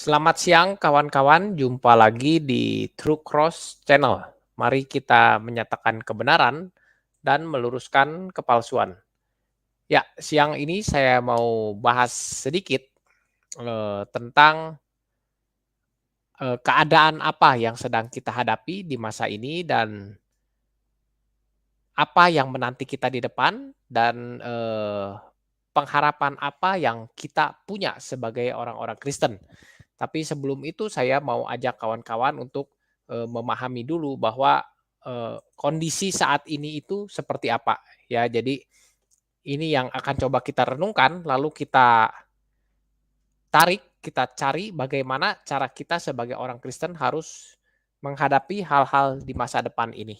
Selamat siang kawan-kawan, jumpa lagi di True Cross Channel. Mari kita menyatakan kebenaran dan meluruskan kepalsuan. Ya, siang ini saya mau bahas sedikit tentang keadaan apa yang sedang kita hadapi di masa ini dan apa yang menanti kita di depan dan pengharapan apa yang kita punya sebagai orang-orang Kristen. Tapi sebelum itu saya mau ajak kawan-kawan untuk, memahami dulu bahwa, kondisi saat ini itu seperti apa, ya. Jadi ini yang akan coba kita renungkan, lalu kita kita cari bagaimana cara kita sebagai orang Kristen harus menghadapi hal-hal di masa depan ini.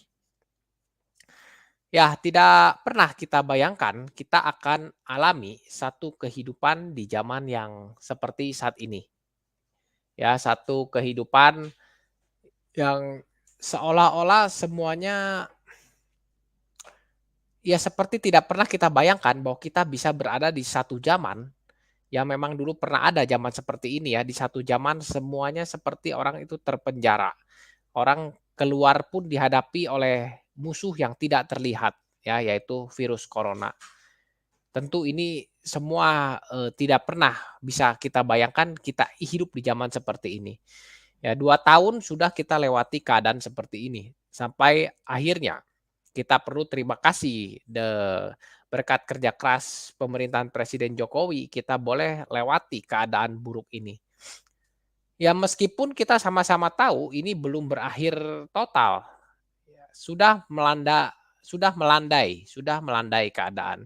Ya, tidak pernah kita bayangkan kita akan alami satu kehidupan di zaman yang seperti saat ini. Ya, satu kehidupan yang seolah-olah semuanya, ya seperti tidak pernah kita bayangkan bahwa kita bisa berada di satu zaman, yang memang dulu pernah ada zaman seperti ini ya, di satu zaman semuanya seperti orang itu terpenjara. Orang keluar pun dihadapi oleh musuh yang tidak terlihat ya, yaitu virus corona. Tentu ini semua, tidak pernah bisa kita bayangkan kita hidup di zaman seperti ini. Ya 2 tahun sudah kita lewati keadaan seperti ini, sampai akhirnya kita perlu terima kasih berkat kerja keras pemerintahan Presiden Jokowi, kita boleh lewati keadaan buruk ini. Ya meskipun kita sama-sama tahu ini belum berakhir total, ya sudah melandai keadaan.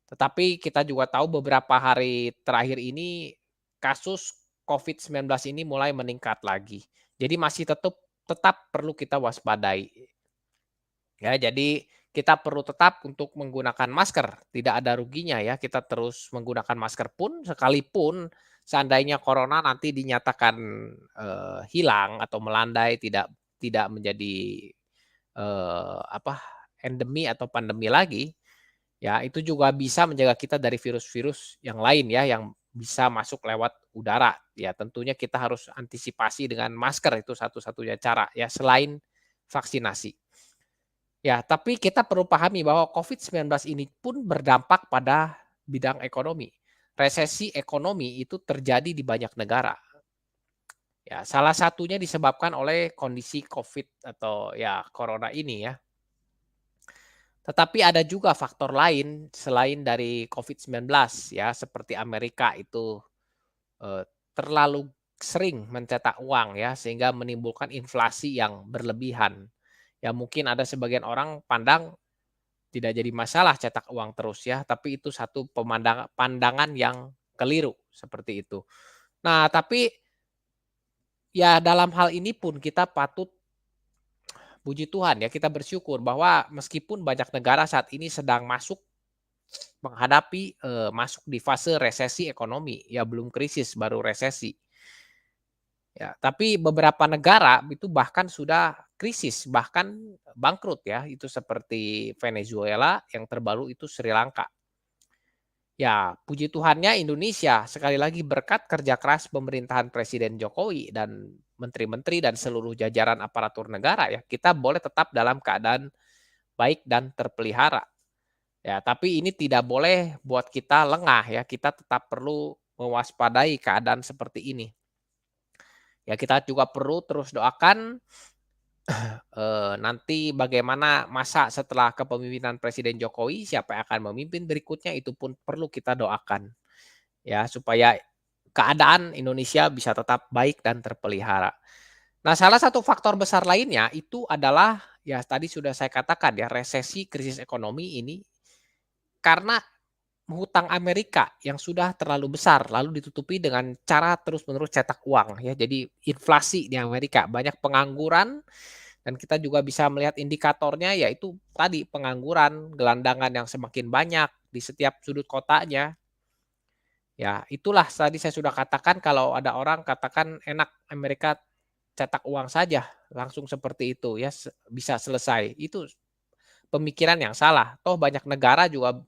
Tetapi kita juga tahu beberapa hari terakhir ini kasus COVID-19 ini mulai meningkat lagi. Jadi masih tetap perlu kita waspadai. Ya, jadi kita perlu tetap untuk menggunakan masker, tidak ada ruginya ya kita terus menggunakan masker pun sekalipun seandainya corona nanti dinyatakan, hilang atau melandai tidak tidak menjadi, endemi atau pandemi lagi, ya itu juga bisa menjaga kita dari virus-virus yang lain ya yang bisa masuk lewat udara. Ya tentunya kita harus antisipasi dengan masker itu satu-satunya cara ya selain vaksinasi. Ya, tapi kita perlu pahami bahwa COVID-19 ini pun berdampak pada bidang ekonomi. Resesi ekonomi itu terjadi di banyak negara. Ya, salah satunya disebabkan oleh kondisi COVID atau ya corona ini ya. Tetapi ada juga faktor lain selain dari COVID-19 ya, seperti Amerika itu terlalu sering mencetak uang ya, sehingga menimbulkan inflasi yang berlebihan. Ya mungkin ada sebagian orang pandang tidak jadi masalah cetak uang terus ya, tapi itu satu pandangan yang keliru, seperti itu. Nah, tapi ya dalam hal ini pun kita patut puji Tuhan ya, kita bersyukur bahwa meskipun banyak negara saat ini sedang menghadapi, masuk di fase resesi ekonomi, ya belum krisis, baru resesi. Ya, tapi beberapa negara itu bahkan sudah krisis, bahkan bangkrut ya, itu seperti Venezuela, yang terbaru itu Sri Lanka. Ya, puji Tuhannya Indonesia sekali lagi berkat kerja keras pemerintahan Presiden Jokowi dan menteri-menteri dan seluruh jajaran aparatur negara ya, kita boleh tetap dalam keadaan baik dan terpelihara. Ya, tapi ini tidak boleh buat kita lengah ya, kita tetap perlu mewaspadai keadaan seperti ini. Ya, kita juga perlu terus doakan nanti bagaimana masa setelah kepemimpinan Presiden Jokowi, siapa yang akan memimpin berikutnya itu pun perlu kita doakan. Ya, supaya keadaan Indonesia bisa tetap baik dan terpelihara. Nah, salah satu faktor besar lainnya itu adalah, ya tadi sudah saya katakan ya, resesi krisis ekonomi ini karena hutang Amerika yang sudah terlalu besar, lalu ditutupi dengan cara terus-menerus cetak uang ya. Jadi inflasi di Amerika, banyak pengangguran dan kita juga bisa melihat indikatornya yaitu tadi pengangguran, gelandangan yang semakin banyak di setiap sudut kotanya. Ya, itulah tadi saya sudah katakan kalau ada orang katakan enak Amerika cetak uang saja, langsung seperti itu ya bisa selesai. Itu pemikiran yang salah. Toh banyak negara juga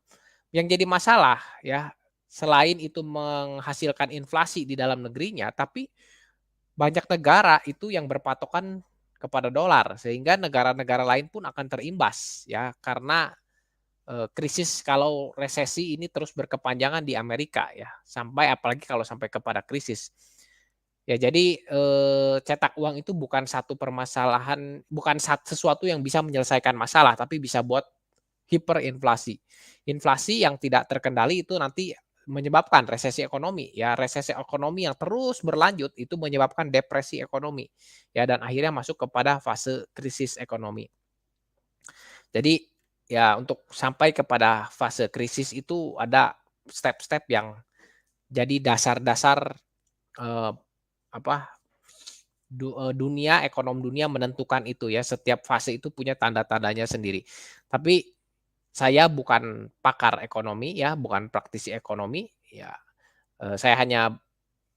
yang jadi masalah ya. selain itu menghasilkan inflasi di dalam negerinya, tapi banyak negara itu yang berpatokan kepada dolar, sehingga negara-negara lain pun akan terimbas ya, karena krisis kalau resesi ini terus berkepanjangan di Amerika ya, sampai apalagi kalau sampai kepada krisis. Ya jadi, cetak uang itu bukan satu permasalahan, bukan sesuatu yang bisa menyelesaikan masalah, tapi bisa buat hiperinflasi. Inflasi yang tidak terkendali itu nanti menyebabkan resesi ekonomi, ya resesi ekonomi yang terus berlanjut itu menyebabkan depresi ekonomi, ya dan akhirnya masuk kepada fase krisis ekonomi. Jadi, ya untuk sampai kepada fase krisis itu ada step-step yang jadi dasar-dasar, eee, apa, dunia, ekonom dunia menentukan itu ya, setiap fase itu punya tanda-tandanya sendiri. Tapi saya bukan pakar ekonomi ya, bukan praktisi ekonomi, ya, saya hanya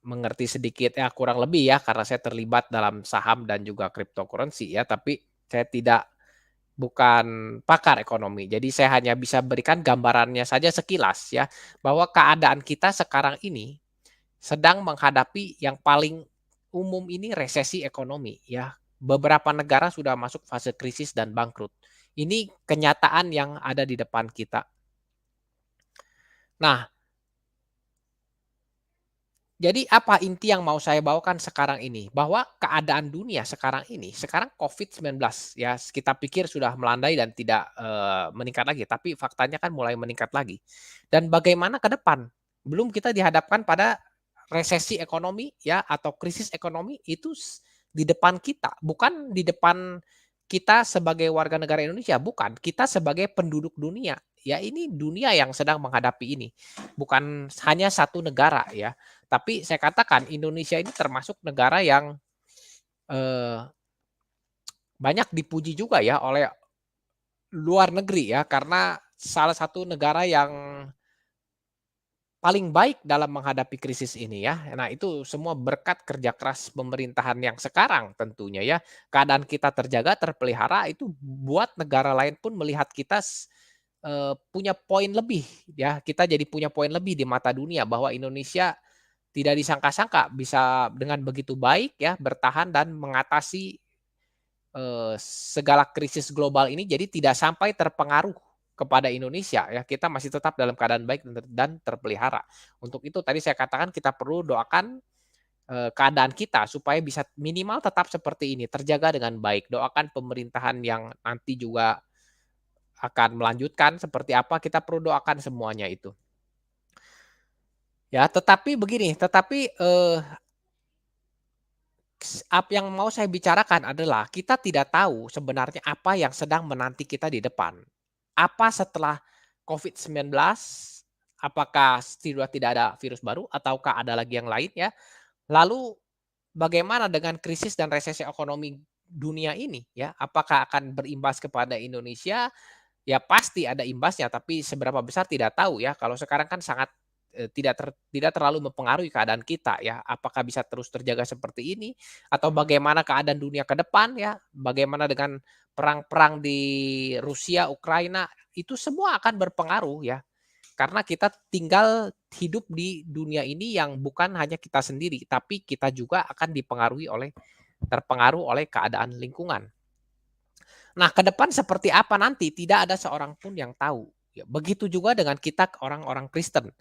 mengerti sedikit ya, kurang lebih ya, karena saya terlibat dalam saham dan juga cryptocurrency ya, tapi saya tidak bukan pakar ekonomi. Jadi saya hanya bisa berikan gambarannya saja sekilas ya, bahwa keadaan kita sekarang ini sedang menghadapi yang paling umum ini resesi ekonomi ya. Beberapa negara sudah masuk fase krisis dan bangkrut. Ini kenyataan yang ada di depan kita. Nah, jadi apa inti yang mau saya bawakan sekarang ini? Bahwa keadaan dunia sekarang ini, sekarang COVID-19 ya, kita pikir sudah melandai dan tidak, meningkat lagi, tapi faktanya kan mulai meningkat lagi. Dan bagaimana ke depan? Belum kita dihadapkan pada resesi ekonomi ya, atau krisis ekonomi itu di depan kita, bukan di depan kita sebagai warga negara Indonesia, bukan, kita sebagai penduduk dunia. Ya ini dunia yang sedang menghadapi ini, bukan hanya satu negara ya. Tapi saya katakan Indonesia ini termasuk negara yang, eee, banyak dipuji juga ya oleh luar negeri ya, karena salah satu negara yang paling baik dalam menghadapi krisis ini ya. Nah itu semua berkat kerja keras pemerintahan yang sekarang tentunya ya. Keadaan kita terjaga, terpelihara itu buat negara lain pun melihat kita punya poin lebih ya, kita jadi punya poin lebih di mata dunia bahwa Indonesia tidak disangka-sangka bisa dengan begitu baik ya bertahan dan mengatasi, segala krisis global ini jadi tidak sampai terpengaruh kepada Indonesia ya, kita masih tetap dalam keadaan baik dan terpelihara. Untuk itu tadi saya katakan kita perlu doakan, keadaan kita supaya bisa minimal tetap seperti ini, terjaga dengan baik. Doakan pemerintahan yang nanti juga akan melanjutkan seperti apa, kita perlu doakan semuanya itu. Ya, tetapi begini, yang mau saya bicarakan adalah kita tidak tahu sebenarnya apa yang sedang menanti kita di depan. Apa setelah COVID-19, apakah sudah tidak ada virus baru ataukah ada lagi yang lain ya? Lalu bagaimana dengan krisis dan resesi ekonomi dunia ini ya? Apakah akan berimbas kepada Indonesia? Ya pasti ada imbasnya, tapi seberapa besar tidak tahu ya. Kalau sekarang kan sangat, tidak terlalu mempengaruhi keadaan kita ya. Apakah bisa terus terjaga seperti ini atau bagaimana keadaan dunia ke depan ya, bagaimana dengan perang-perang di Rusia, Ukraina, itu semua akan berpengaruh ya. Karena kita tinggal hidup di dunia ini yang bukan hanya kita sendiri, tapi kita juga akan terpengaruh oleh keadaan lingkungan. Nah, ke depan seperti apa nanti tidak ada seorang pun yang tahu. Ya, begitu juga dengan kita orang-orang Kristen.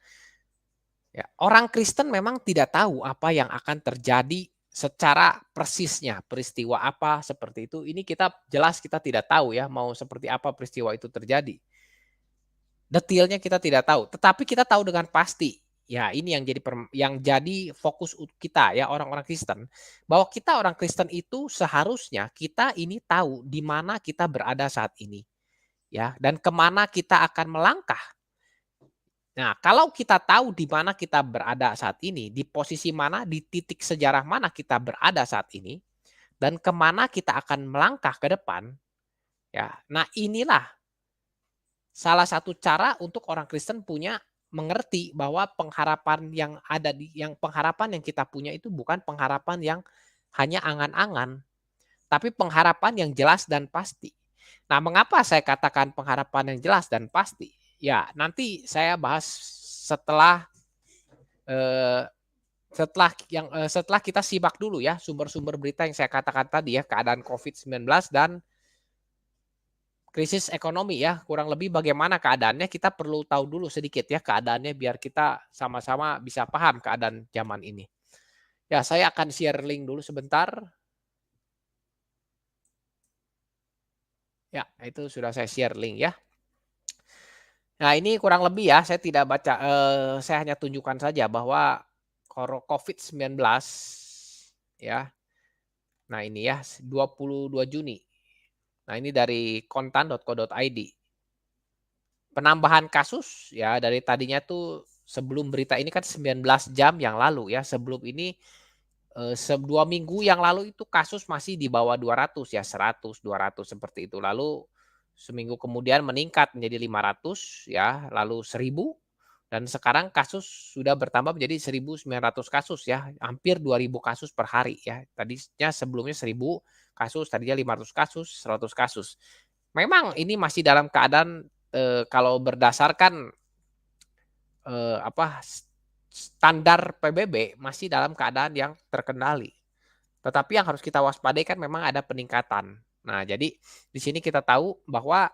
Ya, orang Kristen memang tidak tahu apa yang akan terjadi secara persisnya, peristiwa apa seperti itu. Ini kita jelas kita tidak tahu ya mau seperti apa peristiwa itu terjadi. Detailnya kita tidak tahu, tetapi kita tahu dengan pasti. Ya, ini yang jadi fokus kita ya orang-orang Kristen, bahwa kita orang Kristen itu seharusnya kita ini tahu di mana kita berada saat ini, ya, dan kemana kita akan melangkah. Nah, kalau kita tahu di mana kita berada saat ini, di posisi mana, di titik sejarah mana kita berada saat ini, dan kemana kita akan melangkah ke depan, ya. Nah, inilah salah satu cara untuk orang Kristen punya mengerti bahwa pengharapan yang kita punya itu bukan pengharapan yang hanya angan-angan, tapi pengharapan yang jelas dan pasti. Nah, mengapa saya katakan pengharapan yang jelas dan pasti? Ya, nanti saya bahas setelah eee, setelah kita simak dulu ya sumber-sumber berita yang saya katakan tadi ya, keadaan COVID-19 dan krisis ekonomi ya, kurang lebih bagaimana keadaannya kita perlu tahu dulu sedikit ya keadaannya biar kita sama-sama bisa paham keadaan zaman ini. Ya, saya akan share link dulu sebentar. Ya, itu sudah saya share link ya. Nah, ini kurang lebih ya, saya tidak baca, saya hanya tunjukkan saja bahwa COVID-19 ya. Nah, ini ya 22 Juni. Nah, ini dari kontan.co.id. Penambahan kasus ya dari tadinya tuh sebelum berita ini kan 19 jam yang lalu ya, sebelum ini 2 minggu yang lalu itu kasus masih di bawah 200 ya, 100, 200 seperti itu. Lalu seminggu kemudian meningkat menjadi 500 ya, lalu 1000 dan sekarang kasus sudah bertambah menjadi 1.900 kasus ya, hampir 2.000 kasus per hari ya. Tadinya sebelumnya 1.000 kasus, tadinya 500 kasus, 100 kasus. Memang ini masih dalam keadaan, kalau berdasarkan, apa, standar PBB masih dalam keadaan yang terkendali. Tetapi yang harus kita waspadai kan memang ada peningkatan. Nah, jadi di sini kita tahu bahwa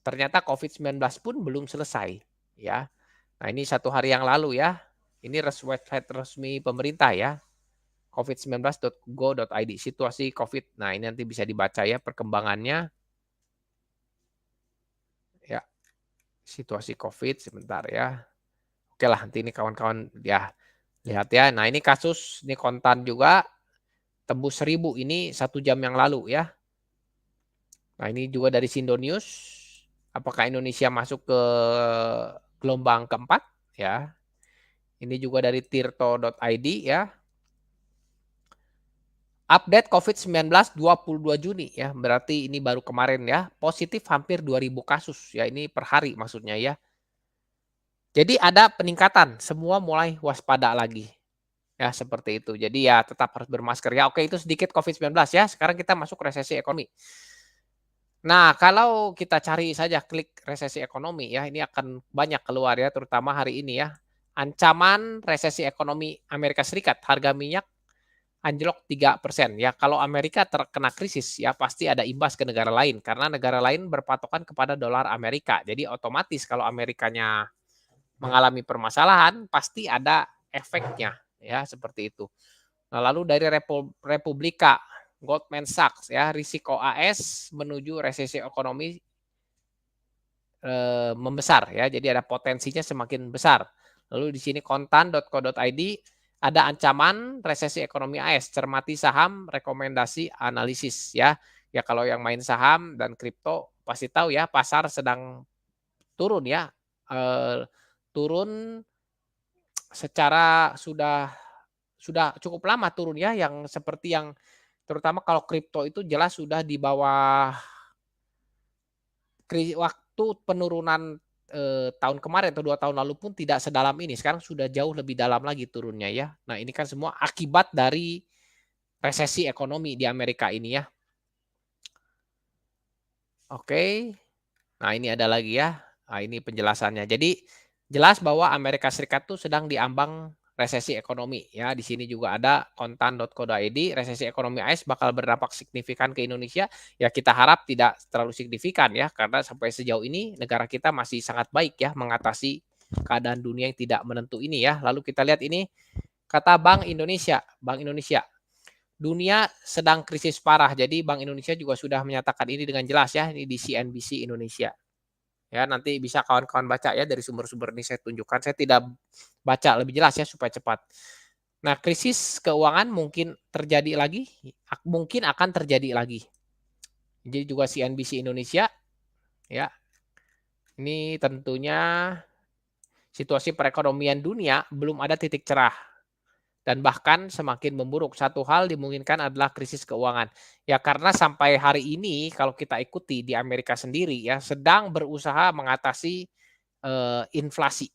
ternyata COVID-19 pun belum selesai, ya. Nah, ini 1 hari yang lalu ya, ini website resmi pemerintah ya, covid19.go.id, situasi COVID. Nah, ini nanti bisa dibaca ya perkembangannya, ya, situasi COVID, sebentar ya. Oke lah, nanti ini kawan-kawan ya, lihat ya. Nah, ini kasus, ini kontan juga, tembus 1.000 ini 1 jam yang lalu ya. Nah, ini juga dari Sindo News. Apakah Indonesia masuk ke gelombang keempat? Ya. Ini juga dari tirto.id ya. Update COVID-19 22 Juni ya. Berarti ini baru kemarin ya. Positif hampir 2.000 kasus ya. Ini per hari maksudnya ya. Jadi ada peningkatan. Semua mulai waspada lagi. Ya seperti itu. Jadi ya tetap harus bermasker ya. Oke, itu sedikit COVID-19 ya. Sekarang kita masuk resesi ekonomi. Nah, kalau kita cari saja klik resesi ekonomi ya, ini akan banyak keluar ya, terutama hari ini ya. Ancaman resesi ekonomi Amerika Serikat, harga minyak anjlok 3% ya. Kalau Amerika terkena krisis ya pasti ada imbas ke negara lain karena negara lain berpatokan kepada dolar Amerika. Jadi otomatis kalau Amerikanya mengalami permasalahan pasti ada efeknya ya seperti itu. Nah, lalu dari Republika Goldman Sachs ya, risiko AS menuju resesi ekonomi membesar ya, jadi ada potensinya semakin besar. Lalu di sini kontan.co.id ada ancaman resesi ekonomi AS, cermati saham, rekomendasi analisis ya. Ya kalau yang main saham dan kripto pasti tahu ya pasar sedang turun ya, turun secara sudah cukup lama turun ya, yang seperti yang terutama kalau kripto itu jelas sudah di bawah waktu penurunan, tahun kemarin atau 2 tahun lalu pun tidak sedalam ini, sekarang sudah jauh lebih dalam lagi turunnya ya. Nah, ini kan semua akibat dari resesi ekonomi di Amerika ini ya. Oke. Nah, ini ada lagi ya. Nah, ini penjelasannya. Jadi jelas bahwa Amerika Serikat tuh sedang diambang resesi ekonomi ya. Di sini juga ada kontan.co.id, resesi ekonomi AS bakal berdampak signifikan ke Indonesia. Ya kita harap tidak terlalu signifikan ya karena sampai sejauh ini negara kita masih sangat baik ya mengatasi keadaan dunia yang tidak menentu ini ya. Lalu kita lihat ini kata Bank Indonesia, dunia sedang krisis parah. Jadi Bank Indonesia juga sudah menyatakan ini dengan jelas ya, ini di CNBC Indonesia. Ya, nanti bisa kawan-kawan baca ya dari sumber-sumber ini saya tunjukkan. Saya tidak baca lebih jelas ya supaya cepat. Nah, krisis keuangan mungkin terjadi lagi, mungkin akan terjadi lagi. Jadi juga CNBC Indonesia ya. Ini tentunya situasi perekonomian dunia belum ada titik cerah dan bahkan semakin memburuk. Satu hal dimungkinkan adalah krisis keuangan. Ya karena sampai hari ini kalau kita ikuti di Amerika sendiri ya sedang berusaha mengatasi inflasi.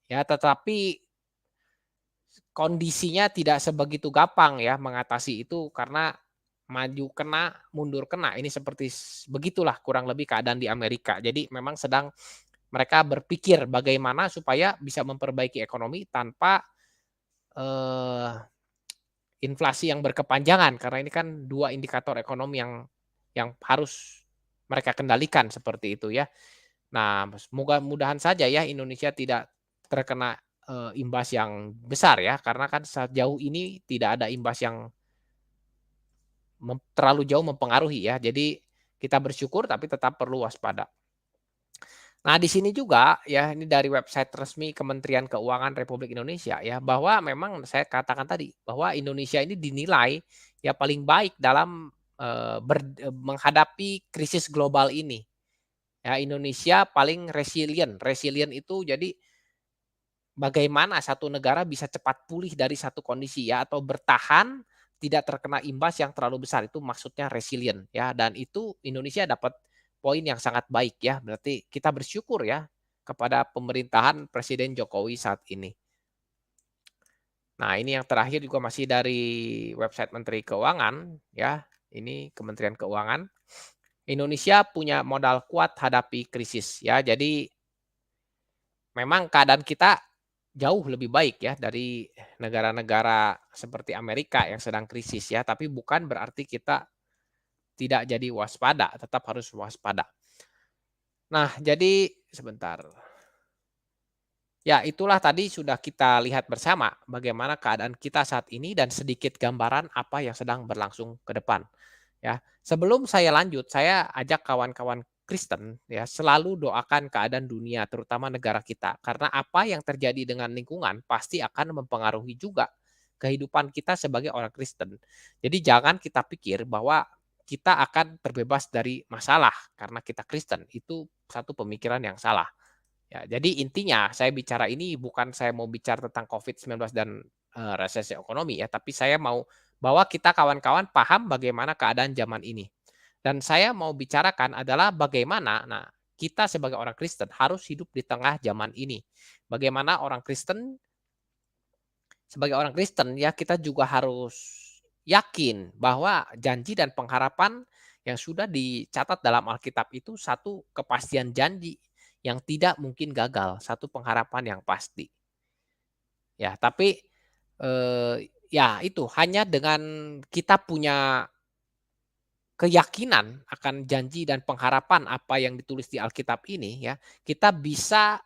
Ya, tetapi kondisinya tidak sebegitu gampang ya mengatasi itu karena maju kena, mundur kena. Ini seperti begitulah kurang lebih keadaan di Amerika. Jadi memang sedang mereka berpikir bagaimana supaya bisa memperbaiki ekonomi tanpa, eee, inflasi yang berkepanjangan, karena ini kan 2 indikator ekonomi yang harus mereka kendalikan seperti itu ya. Nah, mudahan saja ya Indonesia tidak terkena, imbas yang besar ya, karena kan sejauh ini tidak ada imbas yang terlalu jauh mempengaruhi ya. Jadi kita bersyukur tapi tetap perlu waspada. Nah, di sini juga ya, ini dari website resmi Kementerian Keuangan Republik Indonesia ya, bahwa memang saya katakan tadi, bahwa Indonesia ini dinilai ya paling baik dalam, menghadapi krisis global ini. Ya, Indonesia paling resilient. Resilient itu jadi bagaimana satu negara bisa cepat pulih dari satu kondisi ya, atau bertahan tidak terkena imbas yang terlalu besar, itu maksudnya resilient ya, dan itu Indonesia dapat poin yang sangat baik ya. Berarti kita bersyukur ya kepada pemerintahan Presiden Jokowi saat ini. Nah, ini yang terakhir juga masih dari website Menteri Keuangan ya, ini Kementerian Keuangan. Indonesia punya modal kuat hadapi krisis ya. Jadi memang keadaan kita jauh lebih baik ya dari negara-negara seperti Amerika yang sedang krisis ya, tapi bukan berarti kita tidak jadi waspada, tetap harus waspada. Nah, jadi sebentar. Ya, itulah tadi sudah kita lihat bersama bagaimana keadaan kita saat ini dan sedikit gambaran apa yang sedang berlangsung ke depan. Ya, sebelum saya lanjut, saya ajak kawan-kawan Kristen ya selalu doakan keadaan dunia, terutama negara kita. Karena apa yang terjadi dengan lingkungan pasti akan mempengaruhi juga kehidupan kita sebagai orang Kristen. Jadi jangan kita pikir bahwa kita akan terbebas dari masalah karena kita Kristen. Itu satu pemikiran yang salah. Ya, jadi intinya saya bicara ini bukan saya mau bicara tentang COVID-19 dan, resesi ekonomi ya, tapi saya mau bahwa kita kawan-kawan paham bagaimana keadaan zaman ini. Dan saya mau bicarakan adalah bagaimana, nah, kita sebagai orang Kristen harus hidup di tengah zaman ini. Bagaimana orang Kristen sebagai orang Kristen ya kita juga harus yakin bahwa janji dan pengharapan yang sudah dicatat dalam Alkitab itu satu kepastian janji yang tidak mungkin gagal, satu pengharapan yang pasti. Ya, tapi, ya itu hanya dengan kita punya keyakinan akan janji dan pengharapan apa yang ditulis di Alkitab ini ya, kita bisa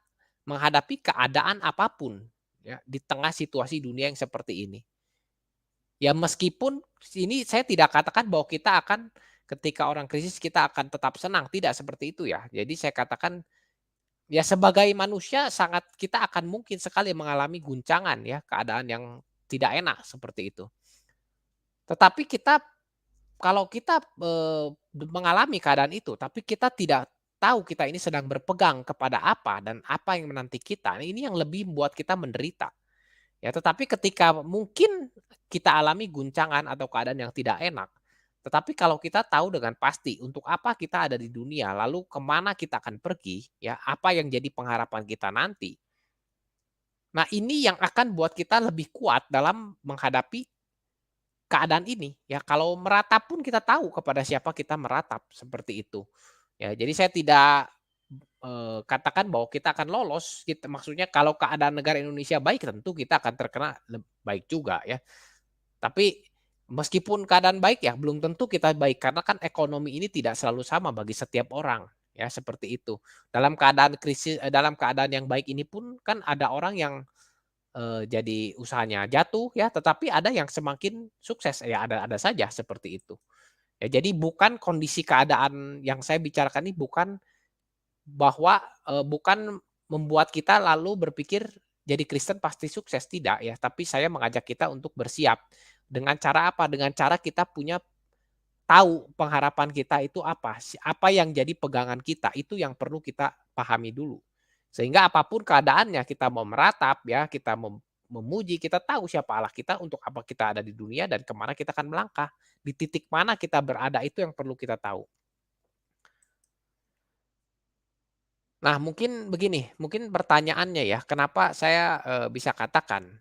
menghadapi keadaan apapun ya, di tengah situasi dunia yang seperti ini. Ya meskipun ini saya tidak katakan bahwa kita akan ketika orang krisis kita akan tetap senang, tidak seperti itu ya. Jadi saya katakan ya sebagai manusia sangat kita akan mungkin sekali mengalami guncangan ya, keadaan yang tidak enak seperti itu. Tetapi kita kalau kita, mengalami keadaan itu, tapi kita tidak tahu kita ini sedang berpegang kepada apa dan apa yang menanti kita, nah ini yang lebih membuat kita menderita. Ya, tetapi ketika mungkin kita alami guncangan atau keadaan yang tidak enak, tetapi kalau kita tahu dengan pasti untuk apa kita ada di dunia, lalu kemana kita akan pergi, ya, apa yang jadi pengharapan kita nanti. Nah, ini yang akan buat kita lebih kuat dalam menghadapi keadaan ini. Ya, kalau meratap pun kita tahu kepada siapa kita meratap, seperti itu. Ya, jadi saya tidak katakan bahwa kita akan lolos, maksudnya kalau keadaan negara Indonesia baik tentu kita akan terkena baik juga ya. Tapi meskipun keadaan baik ya belum tentu kita baik karena kan ekonomi ini tidak selalu sama bagi setiap orang ya seperti itu. Dalam keadaan krisis dalam keadaan yang baik ini pun kan ada orang yang, jadi usahanya jatuh ya, tetapi ada yang semakin sukses ya ada saja seperti itu. Ya jadi bukan kondisi keadaan yang saya bicarakan ini bukan bahwa, bukan membuat kita lalu berpikir jadi Kristen pasti sukses, tidak ya. Tapi saya mengajak kita untuk bersiap. Dengan cara apa? Dengan cara kita punya tahu pengharapan kita itu apa, apa yang jadi pegangan kita, itu yang perlu kita pahami dulu. Sehingga apapun keadaannya, kita mau meratap ya, kita memuji, kita tahu siapa Allah kita, untuk apa kita ada di dunia, dan kemana kita akan melangkah. Di titik mana kita berada itu yang perlu kita tahu. Nah, mungkin begini, mungkin pertanyaannya ya, kenapa saya, bisa katakan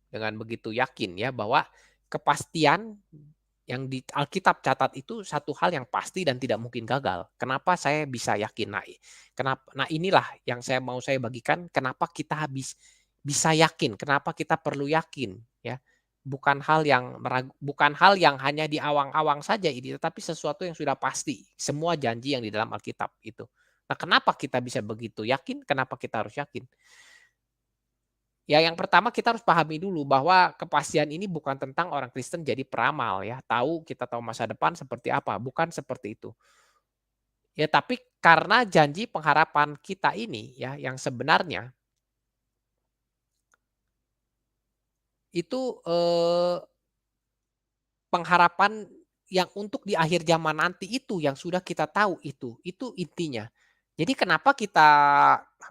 dengan begitu yakin ya bahwa kepastian yang di Alkitab catat itu satu hal yang pasti dan tidak mungkin gagal. Kenapa saya bisa yakin? Nah inilah yang saya bagikan kenapa kita bisa yakin, kenapa kita perlu yakin ya. Bukan hal yang hanya di awang-awang saja ini, tetapi sesuatu yang sudah pasti. Semua janji yang di dalam Alkitab itu. Nah, kenapa kita bisa begitu yakin? Kenapa kita harus yakin? Ya yang pertama kita harus pahami dulu bahwa kepastian ini bukan tentang orang Kristen jadi peramal ya, kita tahu masa depan seperti apa, bukan seperti itu. Ya tapi karena janji pengharapan kita ini ya yang sebenarnya itu, pengharapan yang untuk di akhir zaman nanti itu yang sudah kita tahu itu intinya. Jadi kenapa kita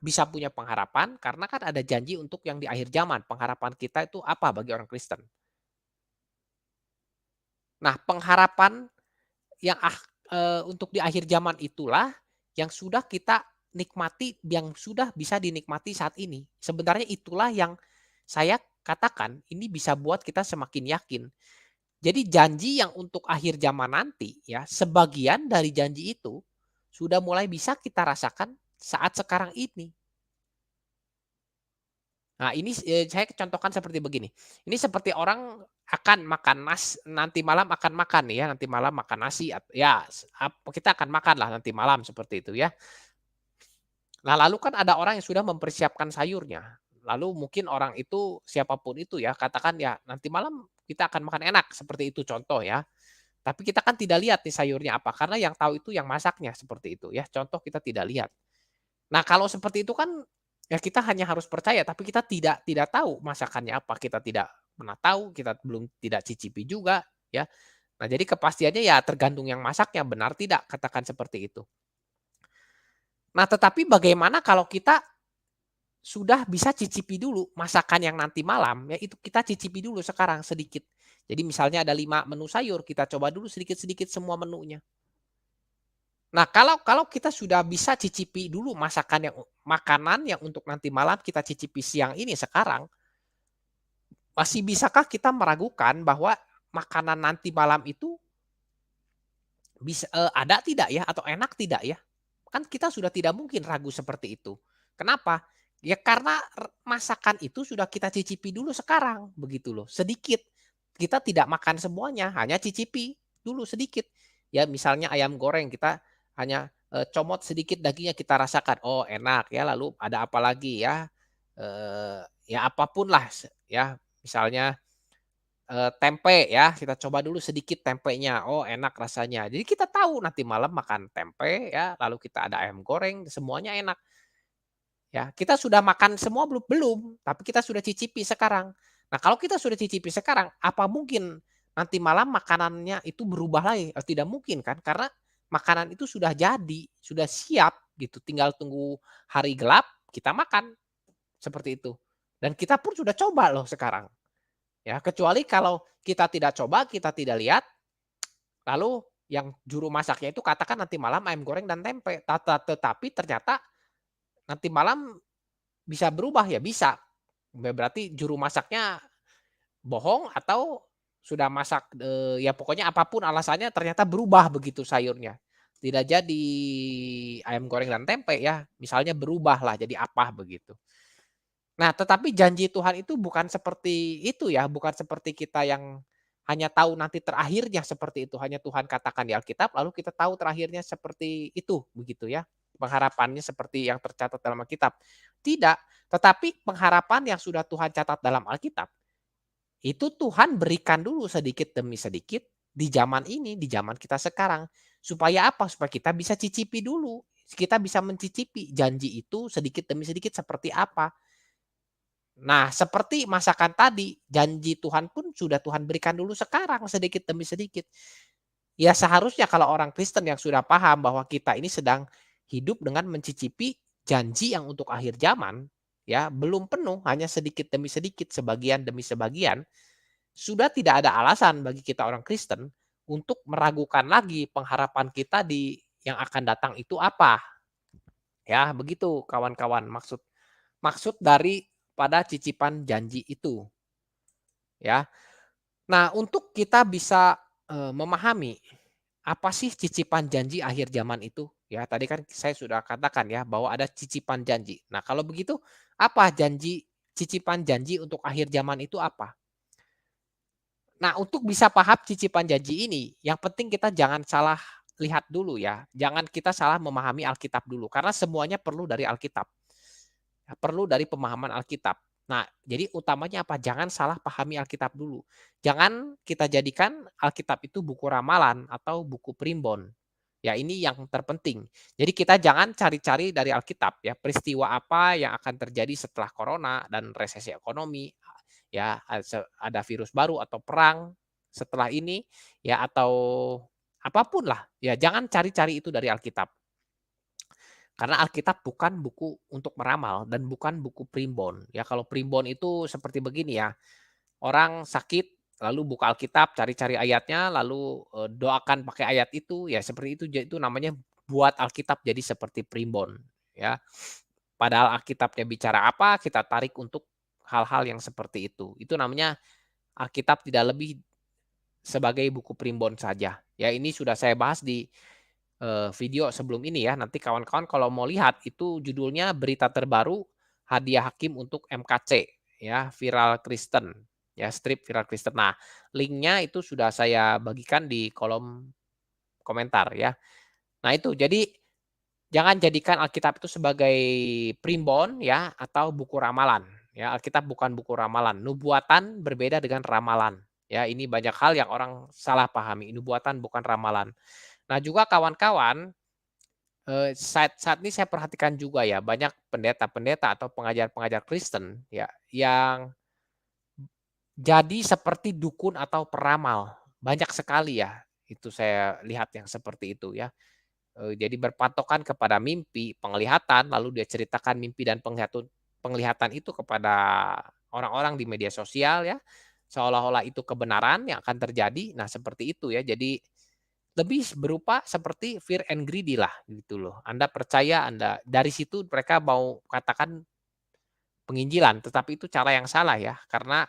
bisa punya pengharapan, karena kan ada janji untuk yang di akhir zaman, pengharapan kita itu apa bagi orang Kristen. Nah pengharapan Yang untuk di akhir zaman itulah yang sudah kita nikmati, yang sudah bisa dinikmati saat ini. Sebenarnya itulah yang saya katakan ini bisa buat kita semakin yakin. Jadi janji yang untuk akhir zaman nanti ya, sebagian dari janji itu sudah mulai bisa kita rasakan saat sekarang ini. Nah ini, saya contohkan seperti begini, ini seperti orang akan makan nanti malam akan makan nih ya, nanti malam makan nasi ya kita akan makan lah nanti malam seperti itu ya. Nah lalu kan ada orang yang sudah mempersiapkan sayurnya, lalu mungkin orang itu siapapun itu ya katakan ya nanti malam kita akan makan enak seperti itu contoh ya. Tapi kita kan tidak lihat nih sayurnya apa, karena yang tahu itu yang masaknya seperti itu ya, contoh kita tidak lihat. Nah, kalau seperti itu kan, ya kita hanya harus percaya, tapi kita tidak tahu masakannya apa, kita tidak pernah tahu, kita belum tidak cicipi juga, ya. Nah, jadi kepastiannya ya tergantung yang masaknya, benar tidak, katakan seperti itu. Nah, tetapi bagaimana kalau kita sudah bisa cicipi dulu masakan yang nanti malam, ya itu kita cicipi dulu sekarang sedikit. Jadi misalnya ada 5 menu sayur, kita coba dulu sedikit-sedikit semua menunya. Nah, kalau kalau kita sudah bisa cicipi dulu makanan yang untuk nanti malam kita cicipi siang ini sekarang, masih bisakah kita meragukan bahwa makanan nanti malam itu ada tidak ya atau enak tidak ya? Kan kita sudah tidak mungkin ragu seperti itu. Kenapa? Ya karena masakan itu sudah kita cicipi dulu sekarang, begitu loh, sedikit. Kita tidak makan semuanya, hanya cicipi dulu sedikit. Ya misalnya ayam goreng kita hanya, comot sedikit dagingnya kita rasakan, oh enak ya, lalu ada apa lagi ya, ya apapun lah ya, misalnya tempe ya, kita coba dulu sedikit tempenya, oh enak rasanya. Jadi kita tahu nanti malam makan tempe ya, lalu kita ada ayam goreng, semuanya enak. Ya, kita sudah makan semua belum? Belum, tapi kita sudah cicipi sekarang. Nah, kalau kita sudah cicipi sekarang, apa mungkin nanti malam makanannya itu berubah lagi? Tidak mungkin kan, karena makanan itu sudah jadi, sudah siap gitu, tinggal tunggu hari gelap, kita makan, seperti itu. Dan kita pun sudah coba loh sekarang. Ya, kecuali kalau kita tidak coba, kita tidak lihat, lalu yang juru masaknya itu katakan nanti malam ayam goreng dan tempe, tetapi ternyata nanti malam bisa berubah ya? Bisa. Berarti juru masaknya bohong atau sudah masak, ya pokoknya apapun alasannya ternyata berubah begitu sayurnya. Tidak jadi ayam goreng dan tempe ya, misalnya berubah lah jadi apa begitu. Nah, tetapi janji Tuhan itu bukan seperti itu ya, bukan seperti kita yang hanya tahu nanti terakhirnya seperti itu, hanya Tuhan katakan di Alkitab, lalu kita tahu terakhirnya seperti itu, begitu ya. Pengharapannya seperti yang tercatat dalam Alkitab. Tidak, tetapi pengharapan yang sudah Tuhan catat dalam Alkitab, itu Tuhan berikan dulu sedikit demi sedikit di zaman ini, di zaman kita sekarang. Supaya apa? Supaya kita bisa cicipi dulu. Kita bisa mencicipi janji itu sedikit demi sedikit seperti apa. Nah, seperti masakan tadi, janji Tuhan pun sudah Tuhan berikan dulu sekarang sedikit demi sedikit. Ya seharusnya kalau orang Kristen yang sudah paham bahwa kita ini sedang hidup dengan mencicipi janji yang untuk akhir zaman, ya belum penuh, hanya sedikit demi sedikit, sebagian demi sebagian, sudah tidak ada alasan bagi kita orang Kristen untuk meragukan lagi pengharapan kita di yang akan datang itu apa. Ya, begitu kawan-kawan maksud maksud dari pada cicipan janji itu, ya. Nah, untuk kita bisa Memahami, apa sih cicipan janji akhir zaman itu? Ya, tadi kan saya sudah katakan ya, bahwa ada cicipan janji. Nah, kalau begitu, apa cicipan janji untuk akhir zaman itu apa? Nah, untuk bisa paham cicipan janji ini, yang penting kita jangan salah lihat dulu ya, jangan kita salah memahami Alkitab dulu, karena semuanya perlu dari Alkitab. Ya, perlu dari pemahaman Alkitab. Nah, jadi utamanya apa? Jangan salah pahami Alkitab dulu. Jangan kita jadikan Alkitab itu buku ramalan atau buku primbon. Ya, ini yang terpenting. Jadi kita jangan cari-cari dari Alkitab ya, peristiwa apa yang akan terjadi setelah corona dan resesi ekonomi, ya, ada virus baru atau perang setelah ini, ya, atau apapun lah, ya jangan cari-cari itu dari Alkitab. Karena Alkitab bukan buku untuk meramal dan bukan buku primbon. Ya kalau primbon itu seperti begini ya, orang sakit lalu buka Alkitab, cari-cari ayatnya, lalu, doakan pakai ayat itu, ya seperti itu itu namanya buat Alkitab jadi seperti primbon, ya. Padahal Alkitabnya bicara apa, kita tarik untuk hal-hal yang seperti itu. Itu namanya Alkitab tidak lebih sebagai buku primbon saja. Ya ini sudah saya bahas di video sebelum ini ya. Nanti kawan-kawan kalau mau lihat itu judulnya Berita Terbaru Hadiah Hakim untuk MKC ya, Viral Kristen ya, strip Viral Kristen. Nah, linknya itu sudah saya bagikan di kolom komentar ya. Nah itu jadi jangan jadikan Alkitab itu sebagai primbon ya atau buku ramalan ya. Alkitab bukan buku ramalan. Nubuatan berbeda dengan ramalan. Ya, ini banyak hal yang orang salah pahami. Nubuatan bukan ramalan. Nah, juga kawan-kawan saat saat ini saya perhatikan juga ya, banyak pendeta-pendeta atau pengajar-pengajar Kristen ya, yang jadi seperti dukun atau peramal. Banyak sekali ya, itu saya lihat yang seperti itu ya. Jadi berpatokan kepada mimpi, penglihatan, lalu dia ceritakan mimpi dan penglihatan itu kepada orang-orang di media sosial ya, seolah-olah itu kebenaran yang akan terjadi. Nah, seperti itu ya. Jadi lebih berupa seperti fear and greedy lah gitu loh. Anda percaya, Anda dari situ mereka mau katakan penginjilan, tetapi itu cara yang salah ya, karena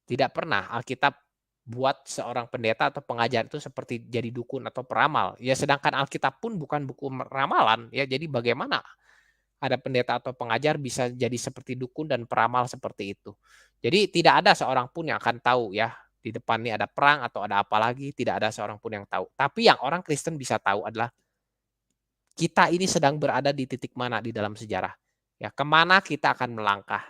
tidak pernah Alkitab buat seorang pendeta atau pengajar itu seperti jadi dukun atau peramal. Ya sedangkan Alkitab pun bukan buku ramalan ya, jadi bagaimana ada pendeta atau pengajar bisa jadi seperti dukun dan peramal seperti itu. Jadi tidak ada seorang pun yang akan tahu ya, di depan ini ada perang atau ada apa lagi, tidak ada seorang pun yang tahu. Tapi yang orang Kristen bisa tahu adalah kita ini sedang berada di titik mana di dalam sejarah. Ya, kemana kita akan melangkah.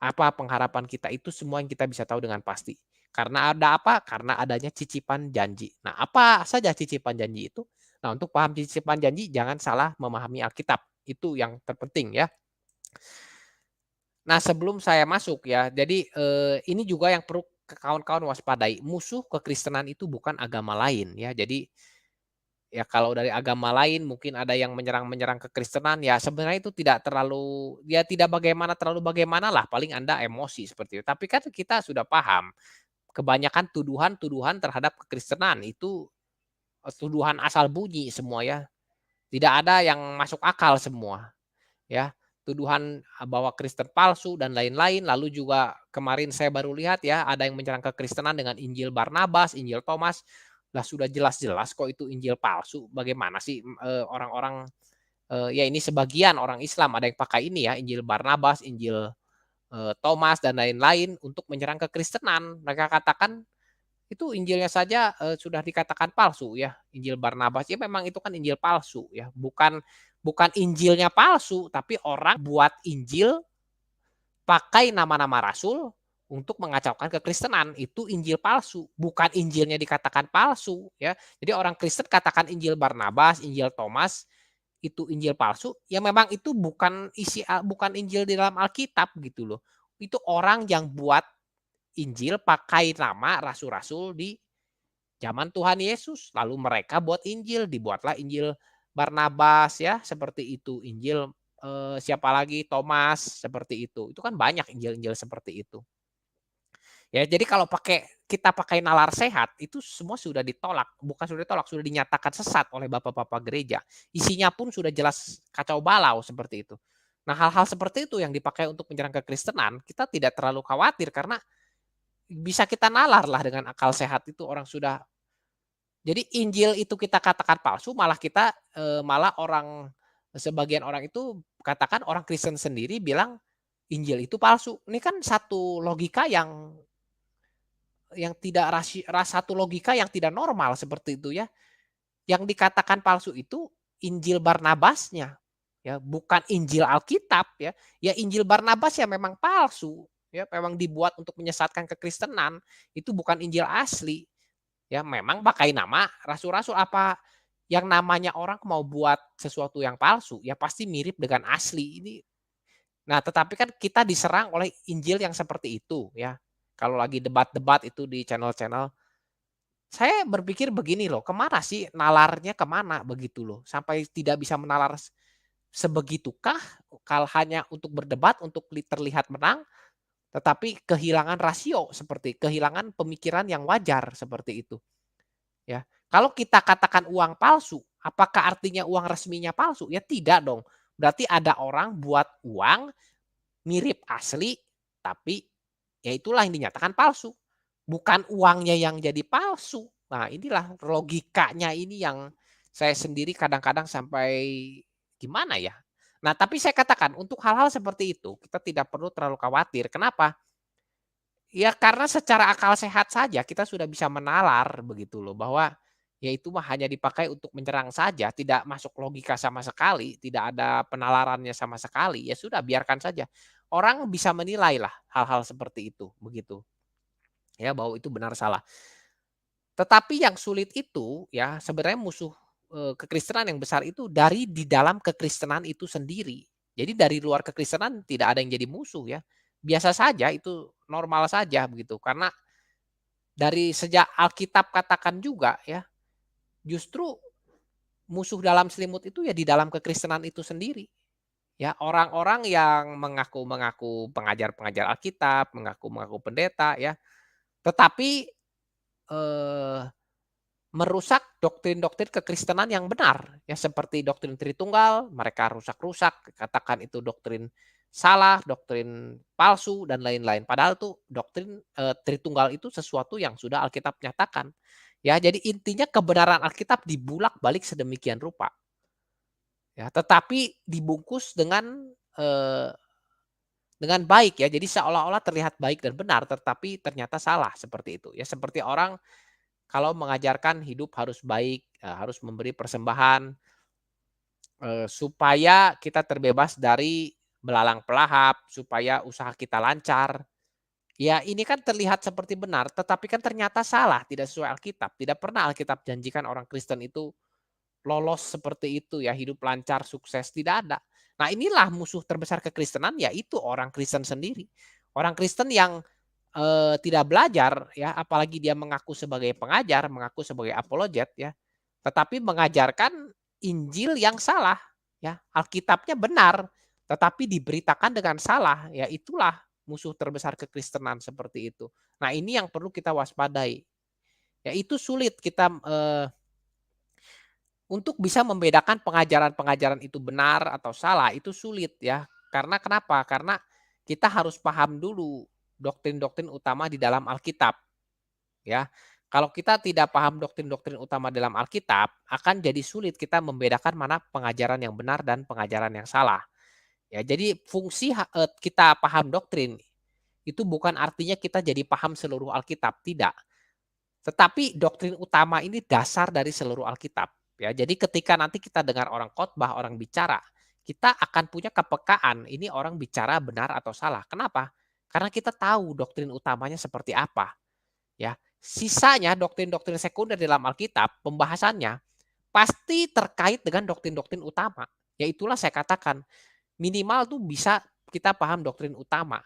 Apa pengharapan kita itu semua yang kita bisa tahu dengan pasti. Karena ada apa? Karena adanya cicipan janji. Nah, apa saja cicipan janji itu? Nah, untuk paham cicipan janji jangan salah memahami Alkitab. Itu yang terpenting ya. Nah, sebelum saya masuk ya, jadi, ini juga yang perlu kawan-kawan waspadai, musuh kekristenan itu bukan agama lain ya. Jadi, ya kalau dari agama lain mungkin ada yang menyerang-menyerang kekristenan, ya sebenarnya itu tidak terlalu ya tidak terlalu bagaimanalah, paling Anda emosi seperti itu. Tapi kan kita sudah paham, kebanyakan tuduhan-tuduhan terhadap kekristenan itu, tuduhan asal bunyi semua ya, tidak ada yang masuk akal semua. Ya, tuduhan, bahwa Kristen palsu dan lain-lain. Lalu juga kemarin saya baru lihat ya, ada yang menyerang kekristenan dengan Injil Barnabas, Injil Thomas. Lah sudah jelas-jelas kok itu Injil palsu. Bagaimana sih, orang-orang, ya ini sebagian orang Islam ada yang pakai ini ya, Injil Barnabas, Injil, Thomas dan lain-lain untuk menyerang kekristenan. Mereka katakan itu Injilnya saja, sudah dikatakan palsu ya, Injil Barnabas. Ya memang itu kan Injil palsu ya, bukan bukan Injilnya palsu, tapi orang buat Injil pakai nama-nama rasul untuk mengacaukan kekristenan. Itu Injil palsu, bukan Injilnya dikatakan palsu ya. Jadi orang Kristen katakan Injil Barnabas, Injil Thomas, itu Injil palsu, ya memang itu bukan Injil di dalam Alkitab gitu loh. Itu orang yang buat Injil pakai nama rasul-rasul di zaman Tuhan Yesus. Lalu mereka buat Injil, dibuatlah Injil Barnabas ya, seperti itu. Injil, siapa lagi, Thomas, seperti itu. Itu kan banyak Injil-Injil seperti itu. Ya, jadi kalau kita pakai nalar sehat, itu semua sudah ditolak. Bukan sudah ditolak, sudah dinyatakan sesat oleh bapak-bapak gereja. Isinya pun sudah jelas kacau balau seperti itu. Nah, hal-hal seperti itu yang dipakai untuk menyerang kekristenan, kita tidak terlalu khawatir karena bisa kita nalar lah dengan akal sehat itu orang sudah Jadi Injil itu kita katakan palsu, malah kita, malah sebagian orang itu katakan orang Kristen sendiri bilang Injil itu palsu. Ini kan satu logika yang tidak satu logika yang tidak normal seperti itu ya. Yang dikatakan palsu itu Injil Barnabasnya, ya, bukan Injil Alkitab ya. Ya Injil Barnabas ya memang palsu, ya memang dibuat untuk menyesatkan kekristenan, itu bukan Injil asli. Ya memang pakai nama rasul-rasul, apa yang namanya orang mau buat sesuatu yang palsu, ya pasti mirip dengan asli ini. Nah, tetapi kan kita diserang oleh Injil yang seperti itu ya. Kalau lagi debat-debat itu di channel-channel, saya berpikir begini loh, kemana sih nalarnya kemana begitu loh, sampai tidak bisa menalar sebegitukah hanya untuk berdebat, untuk terlihat menang, tetapi kehilangan rasio seperti kehilangan pemikiran yang wajar seperti itu. Ya, kalau kita katakan uang palsu, apakah artinya uang resminya palsu? Ya tidak dong. Berarti ada orang buat uang mirip asli, tapi ya itulah yang dinyatakan palsu. Bukan uangnya yang jadi palsu. Nah, inilah logikanya ini yang saya sendiri kadang-kadang sampai gimana ya. Nah, tapi saya katakan untuk hal-hal seperti itu kita tidak perlu terlalu khawatir. Kenapa? Ya karena secara akal sehat saja kita sudah bisa menalar begitu loh, bahwa ya itu mah hanya dipakai untuk menyerang saja, tidak masuk logika sama sekali, tidak ada penalarannya sama sekali, ya sudah biarkan saja. Orang bisa menilai lah hal-hal seperti itu, begitu. Ya bahwa itu benar salah. Tetapi yang sulit itu ya sebenarnya musuh, kekristenan yang besar itu dari di dalam kekristenan itu sendiri. Jadi dari luar kekristenan tidak ada yang jadi musuh ya. Biasa saja itu normal saja begitu. Karena dari sejak Alkitab katakan juga ya, justru musuh dalam selimut itu ya di dalam kekristenan itu sendiri. Ya orang-orang yang mengaku-mengaku pengajar-pengajar Alkitab, mengaku-mengaku pendeta ya, tetapi, eee merusak doktrin-doktrin kekristenan yang benar, ya seperti doktrin Tritunggal, mereka rusak-rusak, katakan itu doktrin salah, doktrin palsu dan lain-lain. Padahal tuh doktrin, Tritunggal itu sesuatu yang sudah Alkitab nyatakan. Ya, jadi intinya kebenaran Alkitab dibulak-balik sedemikian rupa, ya, tetapi dibungkus eee, dengan baik ya. Jadi seolah-olah terlihat baik dan benar, tetapi ternyata salah seperti itu. Ya seperti orang kalau mengajarkan hidup harus baik, harus memberi persembahan, supaya kita terbebas dari belalang pelahap, supaya usaha kita lancar. Ya ini kan terlihat seperti benar, tetapi kan ternyata salah, tidak sesuai Alkitab. Tidak pernah Alkitab janjikan orang Kristen itu lolos seperti itu ya, hidup lancar, sukses, tidak ada. Nah inilah musuh terbesar kekristenan, yaitu orang Kristen sendiri. Orang Kristen yang tidak belajar ya, apalagi dia mengaku sebagai pengajar, mengaku sebagai apologet ya, tetapi mengajarkan Injil yang salah ya. Alkitabnya benar, tetapi diberitakan dengan salah, ya itulah musuh terbesar kekristenan seperti itu. Nah ini yang perlu kita waspadai. Ya itu sulit kita, untuk bisa membedakan pengajaran-pengajaran itu benar atau salah itu sulit ya. Karena kenapa? Karena kita harus paham dulu doktrin-doktrin utama di dalam Alkitab ya. Kalau kita tidak paham doktrin-doktrin utama dalam Alkitab, akan jadi sulit kita membedakan mana pengajaran yang benar dan pengajaran yang salah. Ya, jadi fungsi kita paham doktrin itu bukan artinya kita jadi paham seluruh Alkitab, tidak. Tetapi doktrin utama ini dasar dari seluruh Alkitab, ya. Jadi ketika nanti kita dengar orang khotbah, orang bicara, kita akan punya kepekaan, ini orang bicara benar atau salah. Kenapa? Karena kita tahu doktrin utamanya seperti apa, ya. Sisanya doktrin-doktrin sekunder dalam Alkitab, pembahasannya pasti terkait dengan doktrin-doktrin utama. Ya itulah saya katakan, minimal tuh bisa kita paham doktrin utama.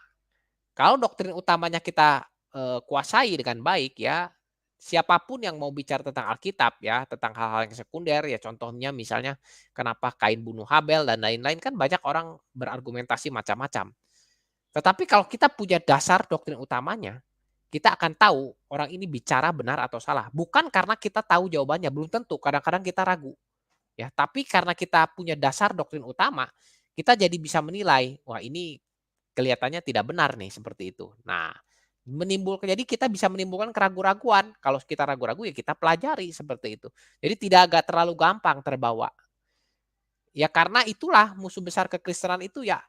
Kalau doktrin utamanya kita, kuasai dengan baik ya, siapapun yang mau bicara tentang Alkitab ya, tentang hal-hal yang sekunder ya contohnya misalnya kenapa Kain bunuh Habel dan lain-lain kan banyak orang berargumentasi macam-macam. Tetapi kalau kita punya dasar doktrin utamanya, kita akan tahu orang ini bicara benar atau salah. Bukan karena kita tahu jawabannya, belum tentu, kadang-kadang kita ragu. Ya, tapi karena kita punya dasar doktrin utama, kita jadi bisa menilai, wah ini kelihatannya tidak benar nih seperti itu. Nah, Jadi kita bisa menimbulkan keraguan-raguan. Kalau kita ragu-ragu ya kita pelajari seperti itu. Jadi tidak agak terlalu gampang terbawa. Ya karena itulah musuh besar kekristenan itu ya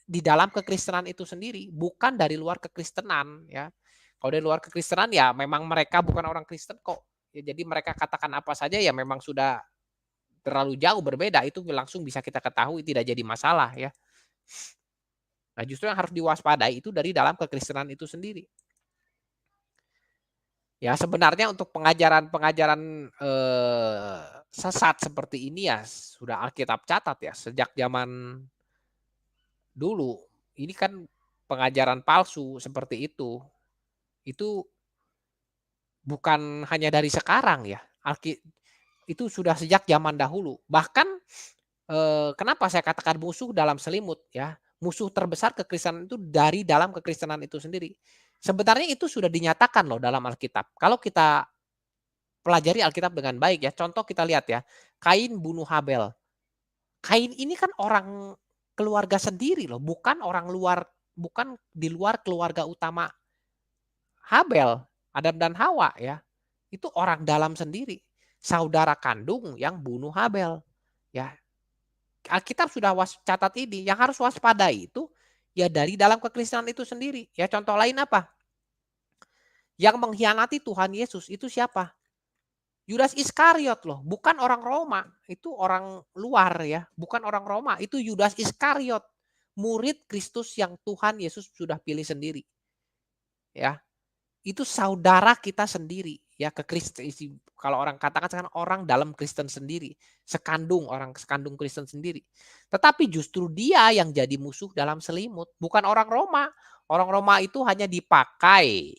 di dalam kekristenan itu sendiri, bukan dari luar kekristenan ya. Kalau dari luar kekristenan ya memang mereka bukan orang Kristen kok. Ya jadi mereka katakan apa saja ya memang sudah terlalu jauh berbeda, itu langsung bisa kita ketahui tidak jadi masalah ya. Nah justru yang harus diwaspadai itu dari dalam kekristenan itu sendiri. Ya sebenarnya untuk pengajaran-pengajaran, sesat seperti ini ya sudah Alkitab catat ya sejak zaman dulu. Ini kan pengajaran palsu seperti itu bukan hanya dari sekarang ya, itu sudah sejak zaman dahulu. Bahkan, kenapa saya katakan musuh dalam selimut ya, musuh terbesar kekristenan itu dari dalam kekristenan itu sendiri. Sebenarnya itu sudah dinyatakan loh dalam Alkitab. Kalau kita pelajari Alkitab dengan baik ya, contoh kita lihat ya, Kain bunuh Habel. Kain ini kan orang keluarga sendiri loh, bukan orang luar, bukan di luar keluarga utama Habel, Adam dan Hawa ya. Itu orang dalam sendiri, saudara kandung yang bunuh Habel. Ya, Alkitab sudah catat ini, yang harus waspadai itu ya dari dalam kekristenan itu sendiri. Ya contoh lain apa? Yang mengkhianati Tuhan Yesus itu siapa? Yudas Iskariot loh, bukan orang Roma, itu orang luar ya, bukan orang Roma, itu Yudas Iskariot, murid Kristus yang Tuhan Yesus sudah pilih sendiri. Ya, itu saudara kita sendiri ya ke Kristen. Kalau orang katakan sekarang orang dalam Kristen sendiri, orang sekandung Kristen sendiri. Tetapi justru dia yang jadi musuh dalam selimut, bukan orang Roma. Orang Roma itu hanya dipakai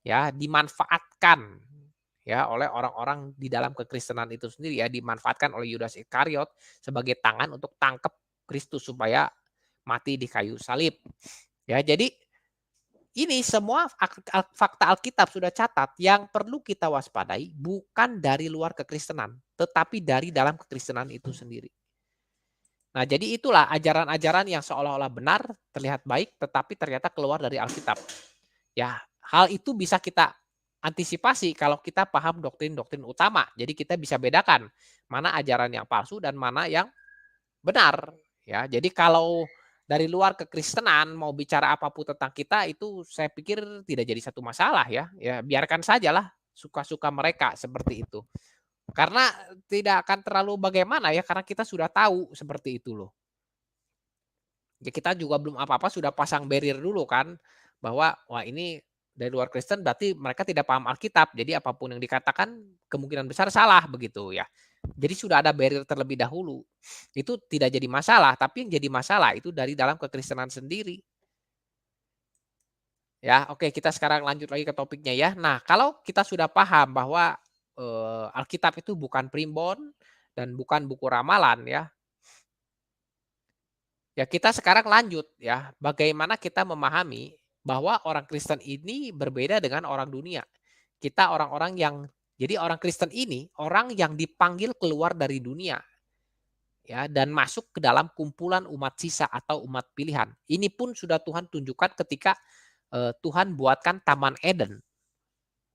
ya, dimanfaatkan ya oleh orang-orang di dalam kekristenan itu sendiri ya, dimanfaatkan oleh Yudas Iskariot sebagai tangan untuk tangkap Kristus supaya mati di kayu salib. Ya, jadi ini semua fakta Alkitab sudah catat, yang perlu kita waspadai bukan dari luar kekristenan, tetapi dari dalam kekristenan itu sendiri. Nah, jadi itulah ajaran-ajaran yang seolah-olah benar, terlihat baik, tetapi ternyata keluar dari Alkitab. Ya, hal itu bisa kita antisipasi kalau kita paham doktrin-doktrin utama. Jadi kita bisa bedakan mana ajaran yang palsu dan mana yang benar. Ya, jadi kalau dari luar kekristenan mau bicara apapun tentang kita itu saya pikir tidak jadi satu masalah ya. Ya biarkan sajalah suka-suka mereka seperti itu. Karena tidak akan terlalu bagaimana ya karena kita sudah tahu seperti itu loh. Ya kita juga belum apa-apa sudah pasang barrier dulu kan bahwa wah ini dari luar Kristen berarti mereka tidak paham Alkitab. Jadi apapun yang dikatakan kemungkinan besar salah begitu ya. Jadi sudah ada barrier terlebih dahulu. Itu tidak jadi masalah, tapi yang jadi masalah itu dari dalam kekristenan sendiri. Ya, oke kita sekarang lanjut lagi ke topiknya ya. Nah, kalau kita sudah paham bahwa Alkitab itu bukan primbon dan bukan buku ramalan ya. Ya kita sekarang lanjut ya, bagaimana kita memahami bahwa orang Kristen ini berbeda dengan orang dunia. Kita orang-orang yang jadi orang Kristen ini orang yang dipanggil keluar dari dunia ya dan masuk ke dalam kumpulan umat sisa atau umat pilihan. Ini pun sudah Tuhan tunjukkan ketika Tuhan buatkan Taman Eden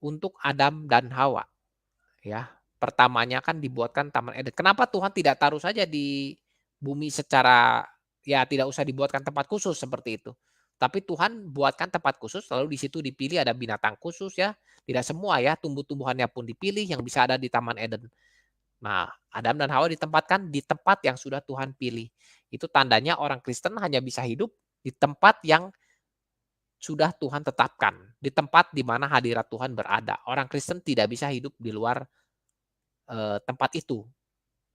untuk Adam dan Hawa ya. Pertamanya kan dibuatkan Taman Eden. Kenapa Tuhan tidak taruh saja di bumi secara ya tidak usah dibuatkan tempat khusus seperti itu. Tapi Tuhan buatkan tempat khusus lalu di situ dipilih ada binatang khusus ya. Tidak semua ya, tumbuh-tumbuhannya pun dipilih yang bisa ada di Taman Eden. Nah, Adam dan Hawa ditempatkan di tempat yang sudah Tuhan pilih. Itu tandanya orang Kristen hanya bisa hidup di tempat yang sudah Tuhan tetapkan, di tempat di mana hadirat Tuhan berada. Orang Kristen tidak bisa hidup di luar tempat itu.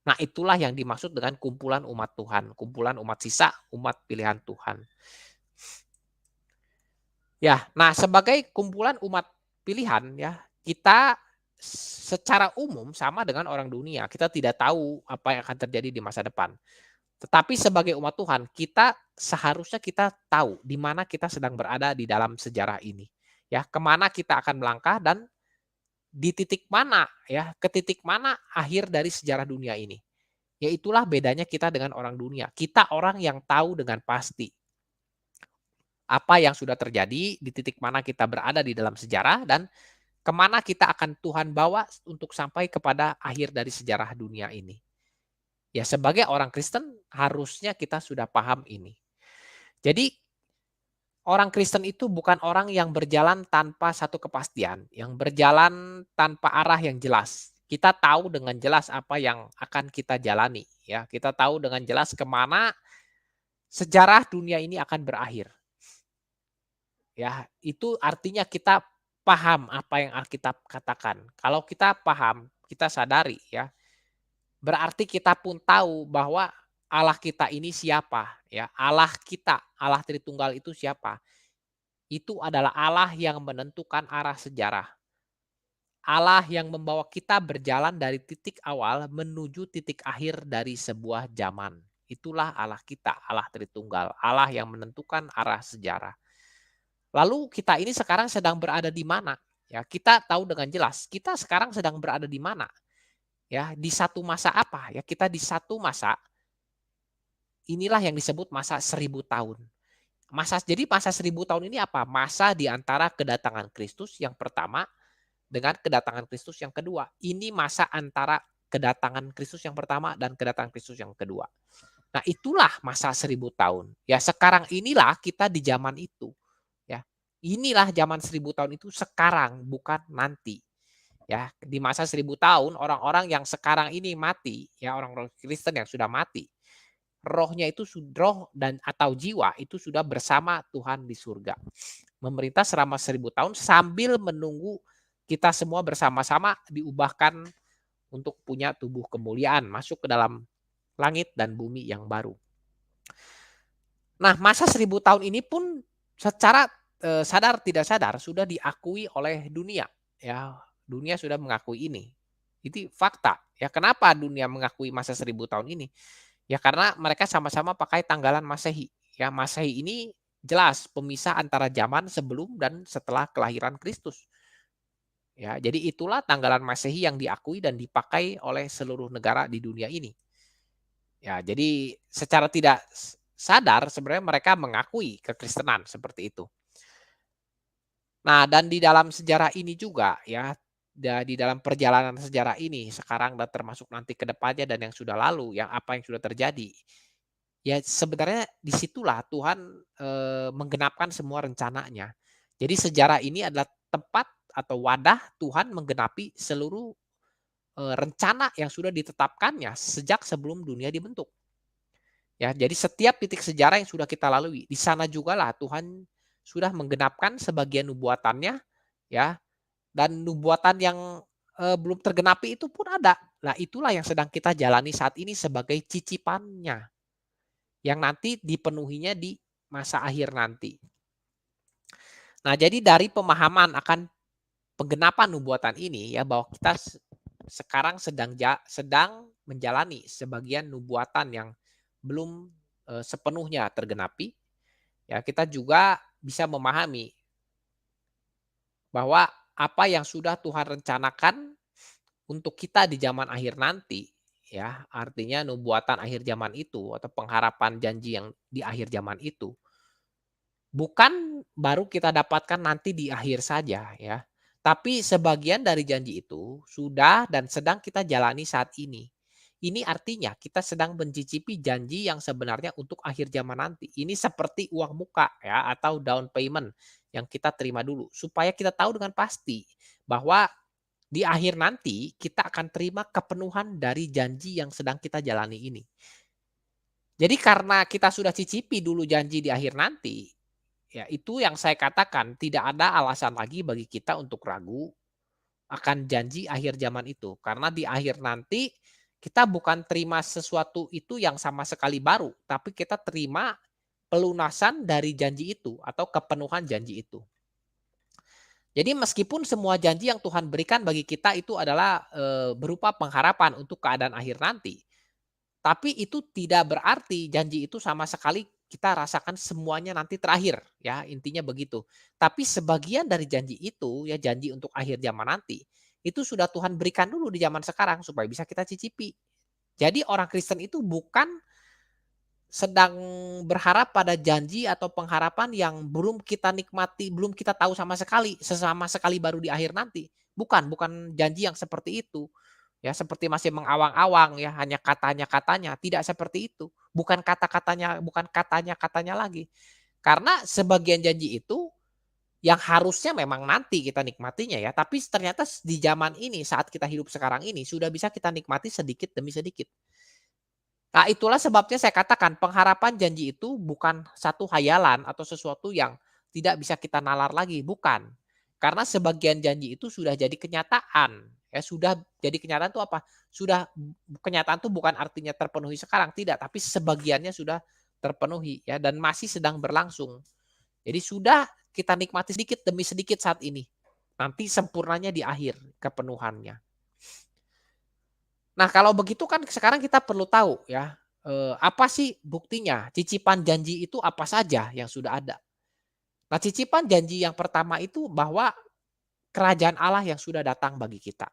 Nah, itulah yang dimaksud dengan kumpulan umat Tuhan, kumpulan umat sisa, umat pilihan Tuhan. Ya, nah sebagai kumpulan umat pilihan ya, kita secara umum sama dengan orang dunia. Kita tidak tahu apa yang akan terjadi di masa depan. Tetapi sebagai umat Tuhan, seharusnya kita tahu di mana kita sedang berada di dalam sejarah ini. Ya, kemana kita akan melangkah dan di titik mana ya, ke titik mana akhir dari sejarah dunia ini. Ya itulah bedanya kita dengan orang dunia. Kita orang yang tahu dengan pasti apa yang sudah terjadi, di titik mana kita berada di dalam sejarah, dan kemana kita akan Tuhan bawa untuk sampai kepada akhir dari sejarah dunia ini. Ya sebagai orang Kristen harusnya kita sudah paham ini. Jadi orang Kristen itu bukan orang yang berjalan tanpa satu kepastian, yang berjalan tanpa arah yang jelas. Kita tahu dengan jelas apa yang akan kita jalani, ya. Kita tahu dengan jelas kemana sejarah dunia ini akan berakhir. Ya, itu artinya kita paham apa yang Alkitab katakan. Kalau kita paham, kita sadari ya, berarti kita pun tahu bahwa Allah kita ini siapa, ya. Allah kita, Allah Tritunggal itu siapa? Itu adalah Allah yang menentukan arah sejarah. Allah yang membawa kita berjalan dari titik awal menuju titik akhir dari sebuah zaman. Itulah Allah kita, Allah Tritunggal, Allah yang menentukan arah sejarah. Lalu kita ini sekarang sedang berada di mana? Ya, kita tahu dengan jelas, kita sekarang sedang berada di mana? Ya, di satu masa apa? Ya, kita di satu masa, inilah yang disebut masa 1000 tahun. Masa 1000 tahun ini apa? Masa di antara kedatangan Kristus yang pertama dengan kedatangan Kristus yang kedua. Ini masa antara kedatangan Kristus yang pertama dan kedatangan Kristus yang kedua. Nah, itulah masa 1000 tahun. Ya, sekarang inilah kita di zaman itu. Ya, inilah zaman 1000 tahun itu sekarang, bukan nanti. Ya, di masa 1000 tahun orang-orang yang sekarang ini mati, ya orang-orang Kristen yang sudah mati, rohnya itu roh dan atau jiwa itu sudah bersama Tuhan di surga. Memerintah selama 1000 tahun sambil menunggu kita semua bersama-sama diubahkan untuk punya tubuh kemuliaan, masuk ke dalam langit dan bumi yang baru. Nah, masa 1000 tahun ini pun secara sadar tidak sadar sudah diakui oleh dunia, ya. Dunia sudah mengakui ini. Itu fakta. Ya, kenapa dunia mengakui masa 1000 tahun ini? Ya karena mereka sama-sama pakai tanggalan Masehi. Ya, Masehi ini jelas pemisah antara zaman sebelum dan setelah kelahiran Kristus. Ya, jadi itulah tanggalan Masehi yang diakui dan dipakai oleh seluruh negara di dunia ini. Ya, jadi secara tidak sadar sebenarnya mereka mengakui kekristenan seperti itu. Nah, dan di dalam sejarah ini juga ya, di dalam perjalanan sejarah ini sekarang dan termasuk nanti ke depannya dan yang sudah lalu, yang apa yang sudah terjadi. Ya sebenarnya disitulah Tuhan, menggenapkan semua rencananya. Jadi sejarah ini adalah tempat atau wadah Tuhan menggenapi seluruh, rencana yang sudah ditetapkannya sejak sebelum dunia dibentuk. Ya, jadi setiap titik sejarah yang sudah kita lalui, di sana jugalah Tuhan sudah menggenapkan sebagian nubuatannya, ya, dan nubuatan yang, belum tergenapi itu pun ada. Nah, itulah yang sedang kita jalani saat ini sebagai cicipannya, yang nanti dipenuhinya di masa akhir nanti. Nah, jadi dari pemahaman akan penggenapan nubuatan ini ya, bahwa kita sekarang sedang menjalani sebagian nubuatan yang belum, sepenuhnya tergenapi, ya kita juga bisa memahami bahwa apa yang sudah Tuhan rencanakan untuk kita di zaman akhir nanti, ya artinya nubuatan akhir zaman itu atau pengharapan janji yang di akhir zaman itu, bukan baru kita dapatkan nanti di akhir saja ya, tapi sebagian dari janji itu sudah dan sedang kita jalani saat ini. Ini artinya kita sedang mencicipi janji yang sebenarnya untuk akhir zaman nanti. Ini seperti uang muka ya atau down payment yang kita terima dulu supaya kita tahu dengan pasti bahwa di akhir nanti kita akan terima kepenuhan dari janji yang sedang kita jalani ini. Jadi karena kita sudah cicipi dulu janji di akhir nanti, ya itu yang saya katakan tidak ada alasan lagi bagi kita untuk ragu akan janji akhir zaman itu. Karena di akhir nanti kita bukan terima sesuatu itu yang sama sekali baru, tapi kita terima pelunasan dari janji itu atau kepenuhan janji itu. Jadi meskipun semua janji yang Tuhan berikan bagi kita itu adalah berupa pengharapan untuk keadaan akhir nanti, tapi itu tidak berarti janji itu sama sekali kita rasakan semuanya nanti terakhir, ya intinya begitu. Tapi sebagian dari janji itu, ya janji untuk akhir zaman nanti, itu sudah Tuhan berikan dulu di zaman sekarang supaya bisa kita cicipi. Jadi orang Kristen itu bukan sedang berharap pada janji atau pengharapan yang belum kita nikmati, belum kita tahu sama sekali, sesama sekali baru di akhir nanti. Bukan janji yang seperti itu. Ya, seperti masih mengawang-awang ya, hanya katanya-katanya, tidak seperti itu. Bukan katanya-katanya lagi. Karena sebagian janji itu yang harusnya memang nanti kita nikmatinya ya, tapi ternyata di zaman ini, saat kita hidup sekarang ini, sudah bisa kita nikmati sedikit demi sedikit. Nah, itulah sebabnya saya katakan pengharapan janji itu bukan satu hayalan atau sesuatu yang tidak bisa kita nalar lagi, bukan. Karena sebagian janji itu sudah jadi kenyataan. Ya, sudah jadi kenyataan itu apa? Sudah kenyataan itu bukan artinya terpenuhi sekarang, tidak, tapi sebagiannya sudah terpenuhi ya dan masih sedang berlangsung. Jadi sudah kita nikmati sedikit demi sedikit saat ini. Nanti sempurnanya di akhir kepenuhannya. Nah, kalau begitu kan sekarang kita perlu tahu ya, apa sih buktinya, cicipan janji itu apa saja yang sudah ada. Nah, cicipan janji yang pertama itu bahwa kerajaan Allah yang sudah datang bagi kita.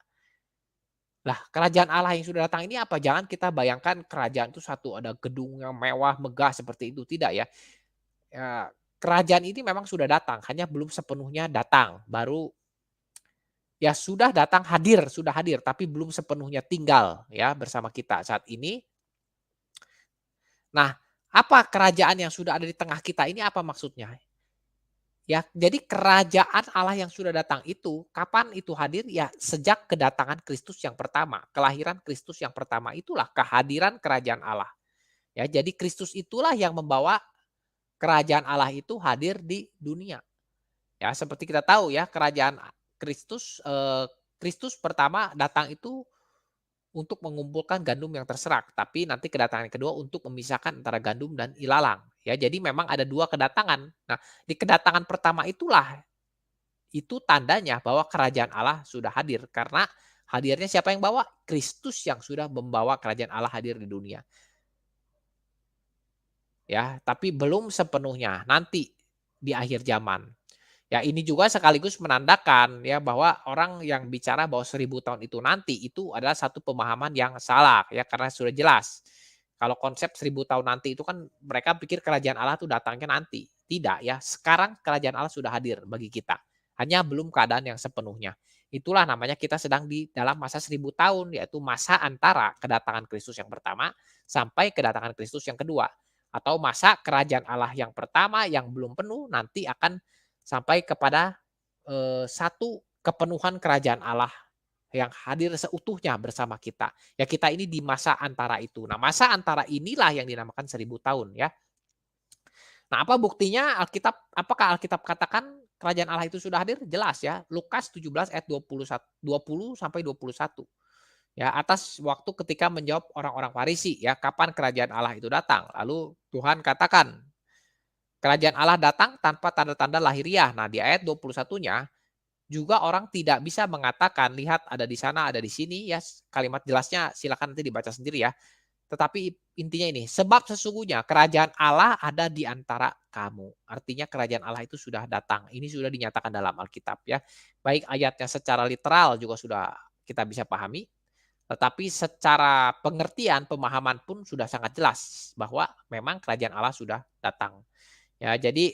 Lah, kerajaan Allah yang sudah datang ini apa? Jangan kita bayangkan kerajaan itu satu ada gedung yang mewah, megah seperti itu, tidak ya. Ya, kerajaan ini memang sudah datang, hanya belum sepenuhnya datang, baru ya sudah hadir, tapi belum sepenuhnya tinggal ya bersama kita saat ini. Nah, apa kerajaan yang sudah ada di tengah kita ini apa maksudnya? Ya, jadi kerajaan Allah yang sudah datang itu, kapan itu hadir? Ya, sejak kedatangan Kristus yang pertama, kelahiran Kristus yang pertama itulah kehadiran kerajaan Allah. Ya, jadi Kristus itulah yang membawa kerajaan Allah itu hadir di dunia. Ya, seperti kita tahu ya, kerajaan Kristus pertama datang itu untuk mengumpulkan gandum yang terserak, tapi nanti kedatangan kedua untuk memisahkan antara gandum dan ilalang. Ya, jadi memang ada dua kedatangan. Nah, di kedatangan pertama itulah itu tandanya bahwa kerajaan Allah sudah hadir karena hadirnya siapa yang bawa? Kristus yang sudah membawa kerajaan Allah hadir di dunia. Ya, tapi belum sepenuhnya nanti di akhir zaman. Ya, ini juga sekaligus menandakan ya bahwa orang yang bicara bahwa 1000 tahun itu nanti, itu adalah satu pemahaman yang salah ya karena sudah jelas. Kalau konsep 1000 tahun nanti itu kan mereka pikir kerajaan Allah itu datangnya nanti. Tidak ya, sekarang kerajaan Allah sudah hadir bagi kita. Hanya belum keadaan yang sepenuhnya. Itulah namanya kita sedang di dalam masa 1000 tahun, yaitu masa antara kedatangan Kristus yang pertama sampai kedatangan Kristus yang kedua. Atau masa kerajaan Allah yang pertama yang belum penuh nanti akan sampai kepada, satu kepenuhan kerajaan Allah yang hadir seutuhnya bersama kita. Ya kita ini di masa antara itu. Nah masa antara inilah yang dinamakan 1000 tahun ya. Nah apa buktinya apakah Alkitab katakan kerajaan Allah itu sudah hadir? Jelas ya, Lukas 17 ayat 20 sampai 21. Ya atas waktu ketika menjawab orang-orang Farisi ya, kapan kerajaan Allah itu datang? Lalu Tuhan katakan, kerajaan Allah datang tanpa tanda-tanda lahiriah. Nah, di ayat 21-nya juga orang tidak bisa mengatakan, lihat ada di sana, ada di sini ya. Kalimat jelasnya silakan nanti dibaca sendiri ya. Tetapi intinya ini, sebab sesungguhnya kerajaan Allah ada di antara kamu. Artinya kerajaan Allah itu sudah datang. Ini sudah dinyatakan dalam Alkitab ya. Baik ayatnya secara literal juga sudah kita bisa pahami, tetapi secara pengertian, pemahaman pun sudah sangat jelas bahwa memang kerajaan Allah sudah datang. Ya, jadi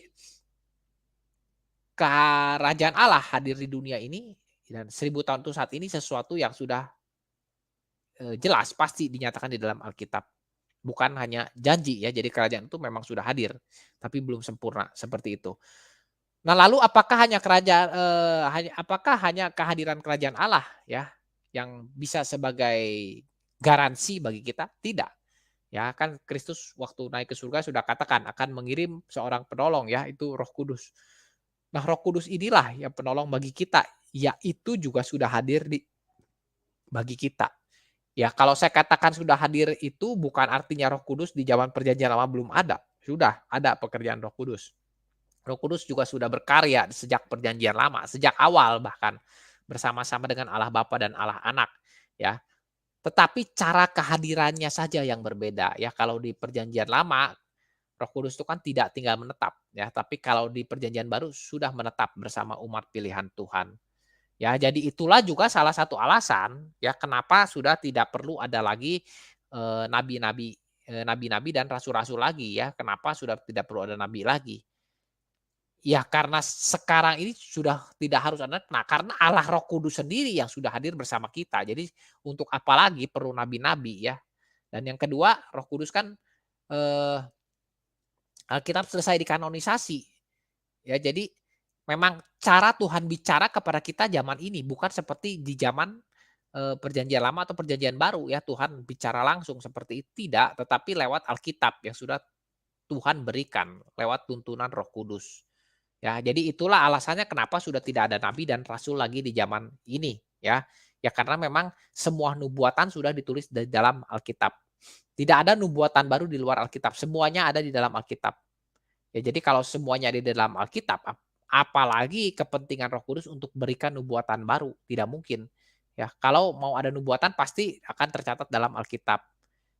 kerajaan Allah hadir di dunia ini dan 1000 tahun itu saat ini sesuatu yang sudah, jelas pasti dinyatakan di dalam Alkitab. Bukan hanya janji ya, jadi kerajaan itu memang sudah hadir, tapi belum sempurna, seperti itu. Nah lalu apakah hanya kehadiran kerajaan Allah ya, yang bisa sebagai garansi bagi kita? Tidak. Ya kan Kristus waktu naik ke surga sudah katakan akan mengirim seorang penolong ya, itu Roh Kudus. Nah, Roh Kudus inilah yang penolong bagi kita, yaitu juga sudah hadir bagi kita. Ya, kalau saya katakan sudah hadir itu bukan artinya Roh Kudus di zaman Perjanjian Lama belum ada. Sudah ada pekerjaan Roh Kudus. Roh Kudus juga sudah berkarya sejak Perjanjian Lama, sejak awal bahkan bersama-sama dengan Allah Bapa dan Allah Anak, ya. Tetapi cara kehadirannya saja yang berbeda ya. Kalau di Perjanjian Lama Roh Kudus itu kan tidak tinggal menetap ya, tapi kalau di Perjanjian Baru sudah menetap bersama umat pilihan Tuhan. Ya, jadi itulah juga salah satu alasan ya kenapa sudah tidak perlu ada lagi nabi-nabi nabi-nabi dan rasul-rasul lagi ya. Kenapa sudah tidak perlu ada nabi lagi? Ya karena sekarang ini sudah tidak harus ada, nah karena Allah Roh Kudus sendiri yang sudah hadir bersama kita. Jadi untuk apa lagi perlu nabi-nabi ya. Dan yang kedua, Roh Kudus kan, eee, Alkitab selesai dikanonisasi. Ya jadi memang cara Tuhan bicara kepada kita zaman ini bukan seperti di zaman, Perjanjian Lama atau Perjanjian Baru ya, Tuhan bicara langsung seperti itu, tidak, tetapi lewat Alkitab yang sudah Tuhan berikan, lewat tuntunan Roh Kudus. Ya, jadi itulah alasannya kenapa sudah tidak ada nabi dan rasul lagi di zaman ini, ya. Ya karena memang semua nubuatan sudah ditulis di dalam Alkitab. Tidak ada nubuatan baru di luar Alkitab, semuanya ada di dalam Alkitab. Ya jadi kalau semuanya ada di dalam Alkitab, apalagi kepentingan Roh Kudus untuk berikan nubuatan baru, tidak mungkin. Ya, kalau mau ada nubuatan pasti akan tercatat dalam Alkitab.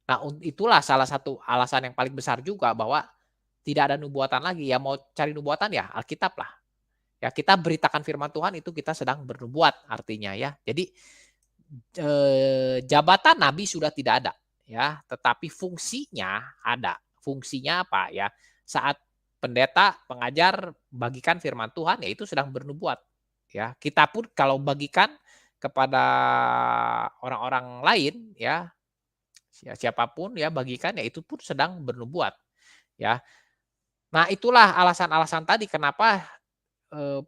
Nah, itulah salah satu alasan yang paling besar juga bahwa tidak ada nubuatan lagi, ya mau cari nubuatan ya Alkitab lah. Ya kita beritakan firman Tuhan itu kita sedang bernubuat artinya ya. Jadi, jabatan nabi sudah tidak ada ya, tetapi fungsinya ada. Fungsinya apa ya, saat pendeta, pengajar bagikan firman Tuhan ya itu sedang bernubuat ya. Kita pun kalau bagikan kepada orang-orang lain ya, siapapun ya bagikan ya itu pun sedang bernubuat ya. Nah itulah alasan-alasan tadi kenapa,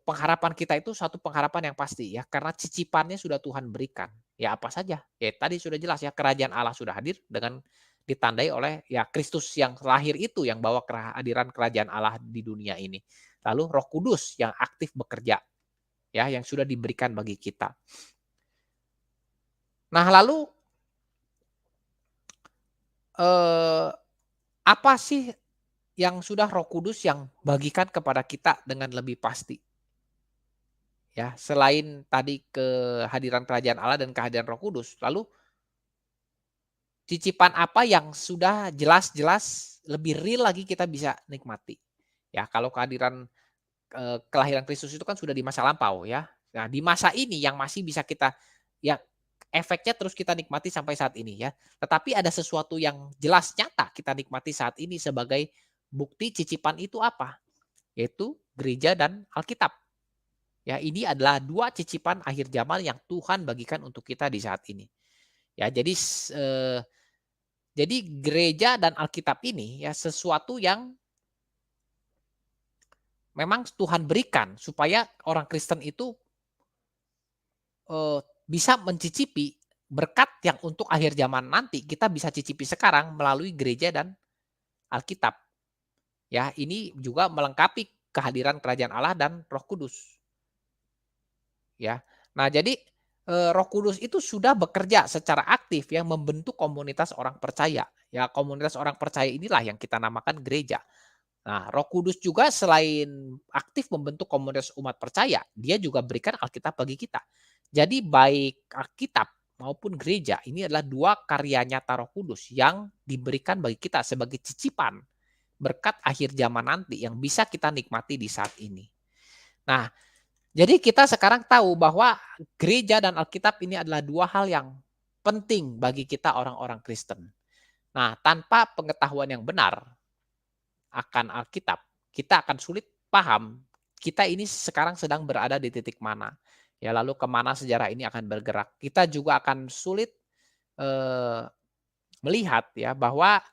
pengharapan kita itu satu pengharapan yang pasti ya, karena cicipannya sudah Tuhan berikan. Ya apa saja? Ya tadi sudah jelas ya, kerajaan Allah sudah hadir dengan ditandai oleh ya Kristus yang lahir itu yang bawa kehadiran kerajaan Allah di dunia ini. Lalu Roh Kudus yang aktif bekerja ya, yang sudah diberikan bagi kita. Nah lalu, eee, apa sih yang sudah Roh Kudus yang bagikan kepada kita dengan lebih pasti? Ya, selain tadi kehadiran kerajaan Allah dan kehadiran Roh Kudus, lalu cicipan apa yang sudah jelas-jelas lebih real lagi kita bisa nikmati? Ya, kalau kehadiran, kelahiran Kristus itu kan sudah di masa lampau ya. Nah, di masa ini yang masih bisa kita ya efeknya terus kita nikmati sampai saat ini ya. Tetapi ada sesuatu yang jelas nyata kita nikmati saat ini sebagai bukti cicipan itu apa? Yaitu gereja dan Alkitab. Ya, ini adalah 2 cicipan akhir zaman yang Tuhan bagikan untuk kita di saat ini. Ya, jadi gereja dan Alkitab ini ya sesuatu yang memang Tuhan berikan supaya orang Kristen itu, bisa mencicipi berkat yang untuk akhir zaman nanti kita bisa cicipi sekarang melalui gereja dan Alkitab. Ya, ini juga melengkapi kehadiran kerajaan Allah dan Roh Kudus. Ya. Nah jadi, Roh Kudus itu sudah bekerja secara aktif yang membentuk komunitas orang percaya. Ya komunitas orang percaya inilah yang kita namakan gereja. Nah Roh Kudus juga selain aktif membentuk komunitas umat percaya, dia juga berikan Alkitab bagi kita. Jadi baik Alkitab maupun gereja ini adalah 2 karya nyata Roh Kudus yang diberikan bagi kita sebagai cicipan berkat akhir zaman nanti yang bisa kita nikmati di saat ini. Nah jadi kita sekarang tahu bahwa gereja dan Alkitab ini adalah 2 hal yang penting bagi kita orang-orang Kristen. Nah, tanpa pengetahuan yang benar akan Alkitab, kita akan sulit paham kita ini sekarang sedang berada di titik mana. Ya, lalu kemana sejarah ini akan bergerak. Kita juga akan sulit, eee, melihat ya bahwa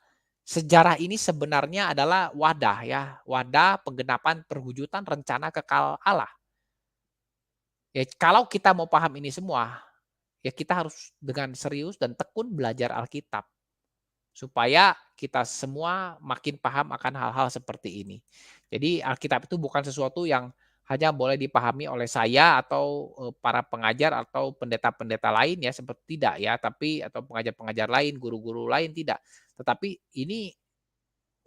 sejarah ini sebenarnya adalah wadah ya, wadah penggenapan perwujudan rencana kekal Allah. Ya kalau kita mau paham ini semua, ya kita harus dengan serius dan tekun belajar Alkitab. Supaya kita semua makin paham akan hal-hal seperti ini. Jadi Alkitab itu bukan sesuatu yang hanya boleh dipahami oleh saya atau, para pengajar atau pendeta-pendeta lain ya, seperti tidak ya, tapi atau pengajar-pengajar lain, guru-guru lain, tidak. Tetapi ini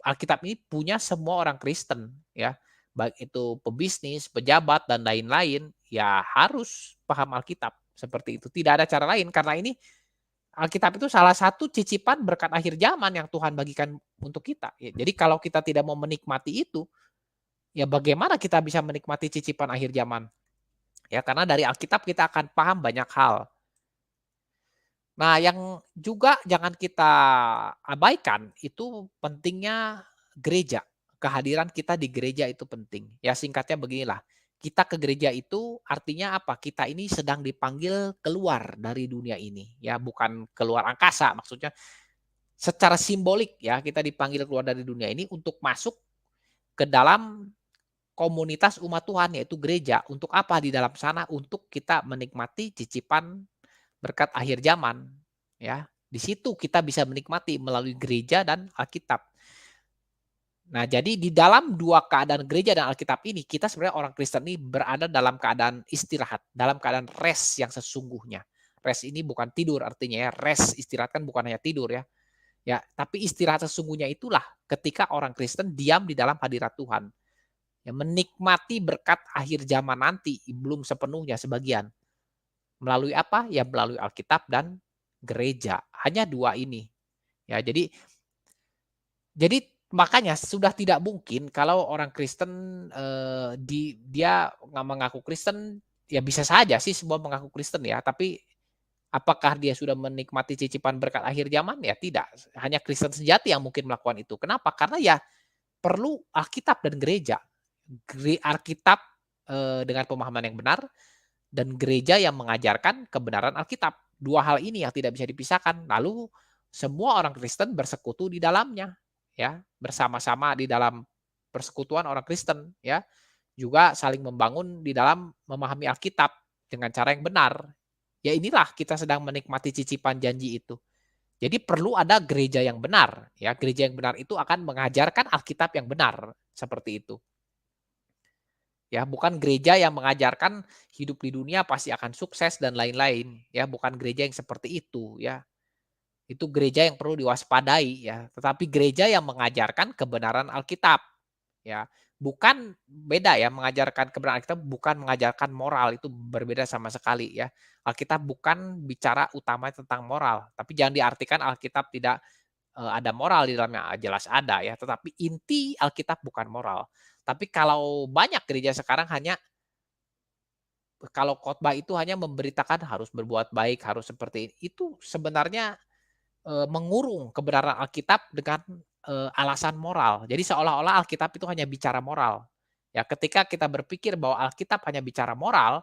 Alkitab ini punya semua orang Kristen ya, baik itu pebisnis, pejabat, dan lain-lain, ya harus paham Alkitab, seperti itu. Tidak ada cara lain karena ini Alkitab itu salah satu cicipan berkat akhir zaman yang Tuhan bagikan untuk kita. Ya, jadi kalau kita tidak mau menikmati itu, ya bagaimana kita bisa menikmati cicipan akhir zaman? Ya karena dari Alkitab kita akan paham banyak hal. Nah, yang juga jangan kita abaikan itu pentingnya gereja. Kehadiran kita di gereja itu penting. Ya singkatnya beginilah, kita ke gereja itu artinya apa? Kita ini sedang dipanggil keluar dari dunia ini, ya bukan keluar angkasa maksudnya secara simbolik ya kita dipanggil keluar dari dunia ini untuk masuk ke dalam komunitas umat Tuhan yaitu gereja. Untuk apa di dalam sana? Untuk kita menikmati cicipan berkat akhir zaman, ya. Di situ kita bisa menikmati melalui gereja dan Alkitab. Nah, jadi di dalam dua keadaan gereja dan Alkitab ini, kita sebenarnya orang Kristen ini berada dalam keadaan istirahat, dalam keadaan rest yang sesungguhnya. Rest ini bukan tidur artinya ya, rest istirahat kan bukan hanya tidur ya. Ya, tapi istirahat sesungguhnya itulah ketika orang Kristen diam di dalam hadirat Tuhan. Ya, menikmati berkat akhir zaman nanti, belum sepenuhnya sebagian. Melalui apa? Ya melalui Alkitab dan gereja. Hanya dua ini. Ya, jadi makanya sudah tidak mungkin kalau orang Kristen dia nggak mengaku Kristen, ya bisa saja sih semua mengaku Kristen ya, tapi apakah dia sudah menikmati cicipan berkat akhir zaman? Ya tidak. Hanya Kristen sejati yang mungkin melakukan itu. Kenapa? Karena ya perlu Alkitab dan gereja. Alkitab dengan pemahaman yang benar dan gereja yang mengajarkan kebenaran Alkitab. Dua hal ini yang tidak bisa dipisahkan. Lalu semua orang Kristen bersekutu di dalamnya, ya, bersama-sama di dalam persekutuan orang Kristen, ya. Juga saling membangun di dalam memahami Alkitab dengan cara yang benar. Ya inilah kita sedang menikmati cicipan janji itu. Jadi perlu ada gereja yang benar, ya. Gereja yang benar itu akan mengajarkan Alkitab yang benar, seperti itu. Ya, bukan gereja yang mengajarkan hidup di dunia pasti akan sukses dan lain-lain, ya, bukan gereja yang seperti itu, ya. Itu gereja yang perlu diwaspadai, ya. Tetapi gereja yang mengajarkan kebenaran Alkitab, ya. Bukan beda ya, mengajarkan kebenaran Alkitab bukan mengajarkan moral, itu berbeda sama sekali ya. Alkitab bukan bicara utama tentang moral, tapi jangan diartikan Alkitab tidak ada moral di dalamnya, jelas ada ya, tetapi inti Alkitab bukan moral. Tapi kalau banyak gereja sekarang hanya kalau khotbah itu hanya memberitakan harus berbuat baik, harus seperti ini, itu sebenarnya, mengurung kebenaran Alkitab dengan, alasan moral. Jadi seolah-olah Alkitab itu hanya bicara moral. Ya ketika kita berpikir bahwa Alkitab hanya bicara moral,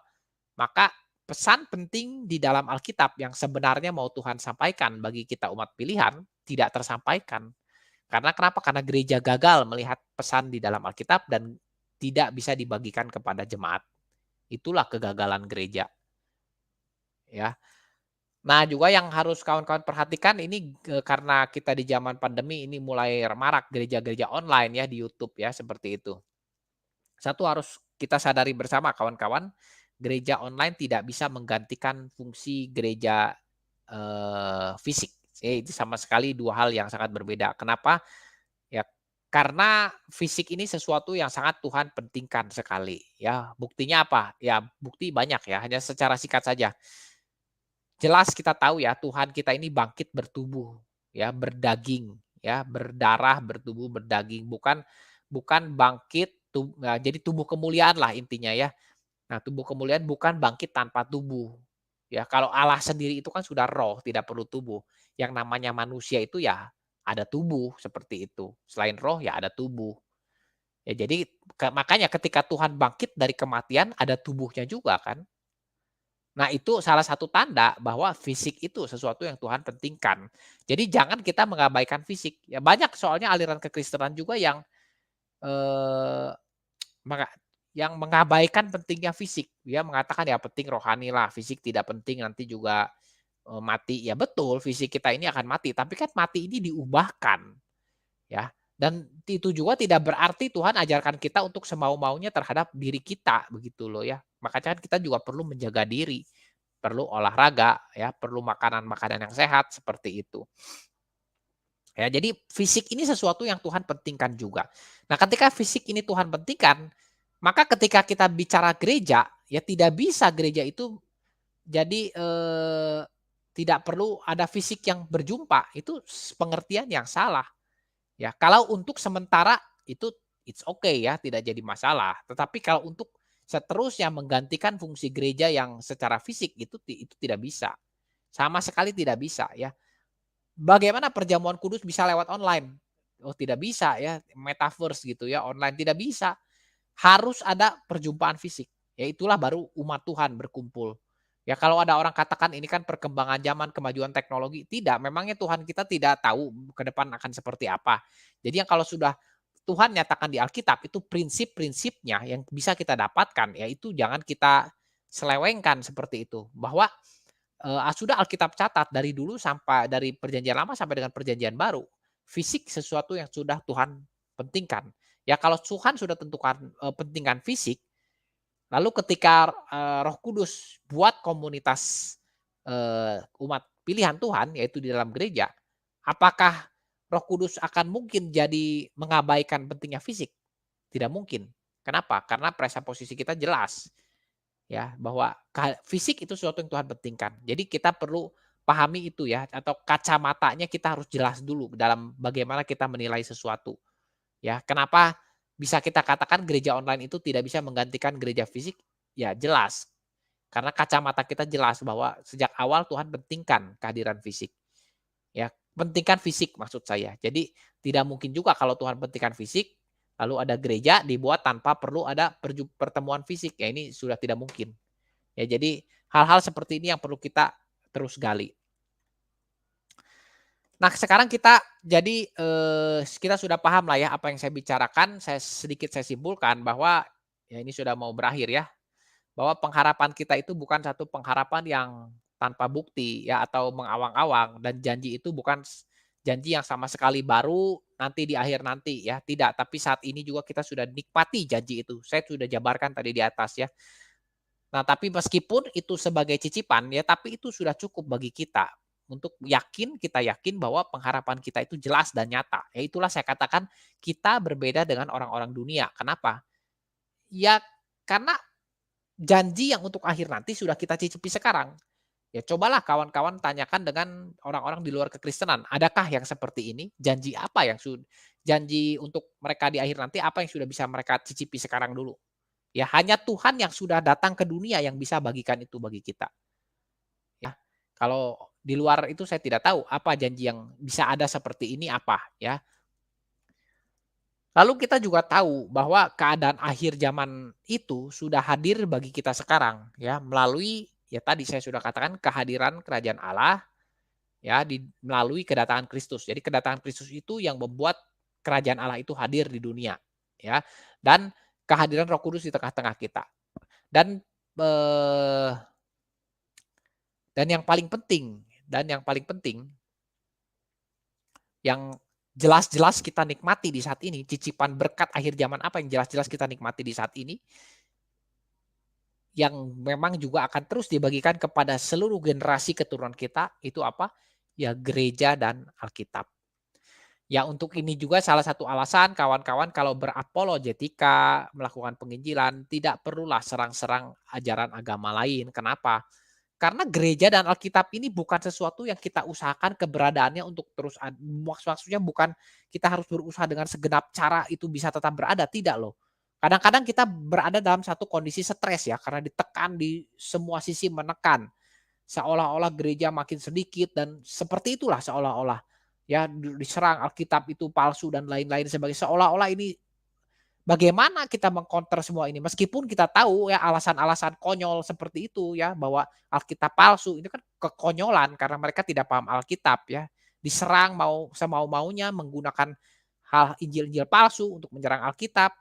maka pesan penting di dalam Alkitab yang sebenarnya mau Tuhan sampaikan bagi kita umat pilihan, tidak tersampaikan. Karena kenapa? Karena gereja gagal melihat pesan di dalam Alkitab dan tidak bisa dibagikan kepada jemaat. Itulah kegagalan gereja, ya. Nah, juga yang harus kawan-kawan perhatikan ini, karena kita di zaman pandemi ini mulai marak gereja-gereja online ya di YouTube ya, seperti itu. Satu harus kita sadari bersama kawan-kawan, gereja online tidak bisa menggantikan fungsi gereja, fisik. Itu sama sekali 2 hal yang sangat berbeda. Kenapa? Ya, karena fisik ini sesuatu yang sangat Tuhan pentingkan sekali, ya. Buktinya apa? Ya, bukti banyak ya, hanya secara singkat saja. Jelas kita tahu ya, Tuhan kita ini bangkit bertubuh, ya, berdaging, ya, berdarah, bertubuh, berdaging, bukan bukan bangkit jadi tubuh kemuliaan lah intinya ya. Nah, tubuh kemuliaan bukan bangkit tanpa tubuh. Ya, kalau Allah sendiri itu kan sudah roh, tidak perlu tubuh. Yang namanya manusia itu ya ada tubuh seperti itu. Selain roh ya ada tubuh. Ya jadi makanya ketika Tuhan bangkit dari kematian ada tubuhnya juga kan. Nah, itu salah satu tanda bahwa fisik itu sesuatu yang Tuhan pentingkan. Jadi jangan kita mengabaikan fisik. Ya banyak soalnya aliran kekristenan juga yang eh, Maka yang mengabaikan pentingnya fisik. Dia mengatakan, "Ya penting rohani lah, fisik tidak penting, nanti juga, mati." Ya betul, fisik kita ini akan mati, tapi kan mati ini diubahkan, ya. Dan itu juga tidak berarti Tuhan ajarkan kita untuk semau-maunya terhadap diri kita, begitu loh ya. Makanya kan kita juga perlu menjaga diri, perlu olahraga ya, perlu makanan-makanan yang sehat, seperti itu. Ya, jadi fisik ini sesuatu yang Tuhan pentingkan juga. Nah, ketika fisik ini Tuhan pentingkan, maka ketika kita bicara gereja, ya tidak bisa gereja itu jadi, tidak perlu ada fisik yang berjumpa, itu pengertian yang salah. Ya, kalau untuk sementara itu it's okay ya, tidak jadi masalah. Tetapi kalau untuk seterusnya menggantikan fungsi gereja yang secara fisik itu tidak bisa. Sama sekali tidak bisa ya. Bagaimana perjamuan kudus bisa lewat online? Oh tidak bisa ya, metaverse gitu ya, online tidak bisa. Harus ada perjumpaan fisik, ya itulah baru umat Tuhan berkumpul. Ya kalau ada orang katakan ini kan perkembangan zaman, kemajuan teknologi, tidak, memangnya Tuhan kita tidak tahu ke depan akan seperti apa. Jadi yang kalau sudah Tuhan nyatakan di Alkitab itu prinsip-prinsipnya yang bisa kita dapatkan, ya itu jangan kita selewengkan seperti itu. Bahwa sudah Alkitab catat dari dulu sampai dari perjanjian lama sampai dengan perjanjian baru, fisik sesuatu yang sudah Tuhan pentingkan. Ya kalau Tuhan sudah tentukan, pentingkan fisik, lalu ketika, Roh Kudus buat komunitas, umat pilihan Tuhan, yaitu di dalam gereja, apakah Roh Kudus akan mungkin jadi mengabaikan pentingnya fisik? Tidak mungkin. Kenapa? Karena presposisi kita jelas. Ya, bahwa fisik itu sesuatu yang Tuhan pentingkan. Jadi kita perlu pahami itu ya, atau kacamatanya kita harus jelas dulu dalam bagaimana kita menilai sesuatu. Ya, kenapa bisa kita katakan gereja online itu tidak bisa menggantikan gereja fisik? Ya jelas, karena kacamata kita jelas bahwa sejak awal Tuhan pentingkan kehadiran fisik. Ya, pentingkan fisik maksud saya. Jadi tidak mungkin juga kalau Tuhan pentingkan fisik, lalu ada gereja dibuat tanpa perlu ada pertemuan fisik. Ya ini sudah tidak mungkin. Ya jadi hal-hal seperti ini yang perlu kita terus gali. Nah sekarang kita jadi, kita sudah paham lah ya apa yang saya bicarakan, saya simpulkan bahwa, ya ini sudah mau berakhir ya, bahwa pengharapan kita itu bukan satu pengharapan yang tanpa bukti ya atau mengawang-awang, dan janji itu bukan janji yang sama sekali baru nanti di akhir nanti ya, tidak. Tapi saat ini juga kita sudah nikmati janji itu. Saya sudah jabarkan tadi di atas ya. Nah, tapi meskipun itu sebagai cicipan ya, tapi itu sudah cukup bagi kita untuk kita yakin bahwa pengharapan kita itu jelas dan nyata. Ya itulah saya katakan kita berbeda dengan orang-orang dunia. Kenapa? Ya karena janji yang untuk akhir nanti sudah kita cicipi sekarang. Ya cobalah kawan-kawan tanyakan dengan orang-orang di luar kekristenan, adakah yang seperti ini? Janji apa yang janji untuk mereka di akhir nanti apa yang sudah bisa mereka cicipi sekarang dulu? Ya hanya Tuhan yang sudah datang ke dunia yang bisa bagikan itu bagi kita, ya. Kalau di luar itu saya tidak tahu apa janji yang bisa ada seperti ini apa, ya. Lalu kita juga tahu bahwa keadaan akhir zaman itu sudah hadir bagi kita sekarang, ya, melalui ya tadi saya sudah katakan kehadiran kerajaan Allah, ya, melalui kedatangan Kristus. Jadi kedatangan Kristus itu yang membuat kerajaan Allah itu hadir di dunia, ya, dan kehadiran Roh Kudus di tengah-tengah kita. Dan, eee, dan yang paling penting yang jelas-jelas kita nikmati di saat ini, cicipan berkat akhir zaman apa yang jelas-jelas kita nikmati di saat ini, yang memang juga akan terus dibagikan kepada seluruh generasi keturunan kita, itu apa? Ya gereja dan Alkitab. Ya untuk ini juga salah satu alasan kawan-kawan kalau berapologetika, melakukan penginjilan, tidak perlulah serang-serang ajaran agama lain. Kenapa? Karena gereja dan Alkitab ini bukan sesuatu yang kita usahakan keberadaannya untuk terus maksudnya bukan kita harus berusaha dengan segenap cara itu bisa tetap berada, tidak loh. Kadang-kadang kita berada dalam satu kondisi stres ya, karena ditekan di semua sisi menekan. Seolah-olah gereja makin sedikit dan seperti itulah seolah-olah. Ya diserang Alkitab itu palsu dan lain-lain sebagai seolah-olah ini bagaimana kita mengcounter semua ini? Meskipun kita tahu ya alasan-alasan konyol seperti itu ya, bahwa Alkitab palsu, itu kan kekonyolan karena mereka tidak paham Alkitab ya. Diserang semau-maunya menggunakan hal Injil-Injil palsu untuk menyerang Alkitab.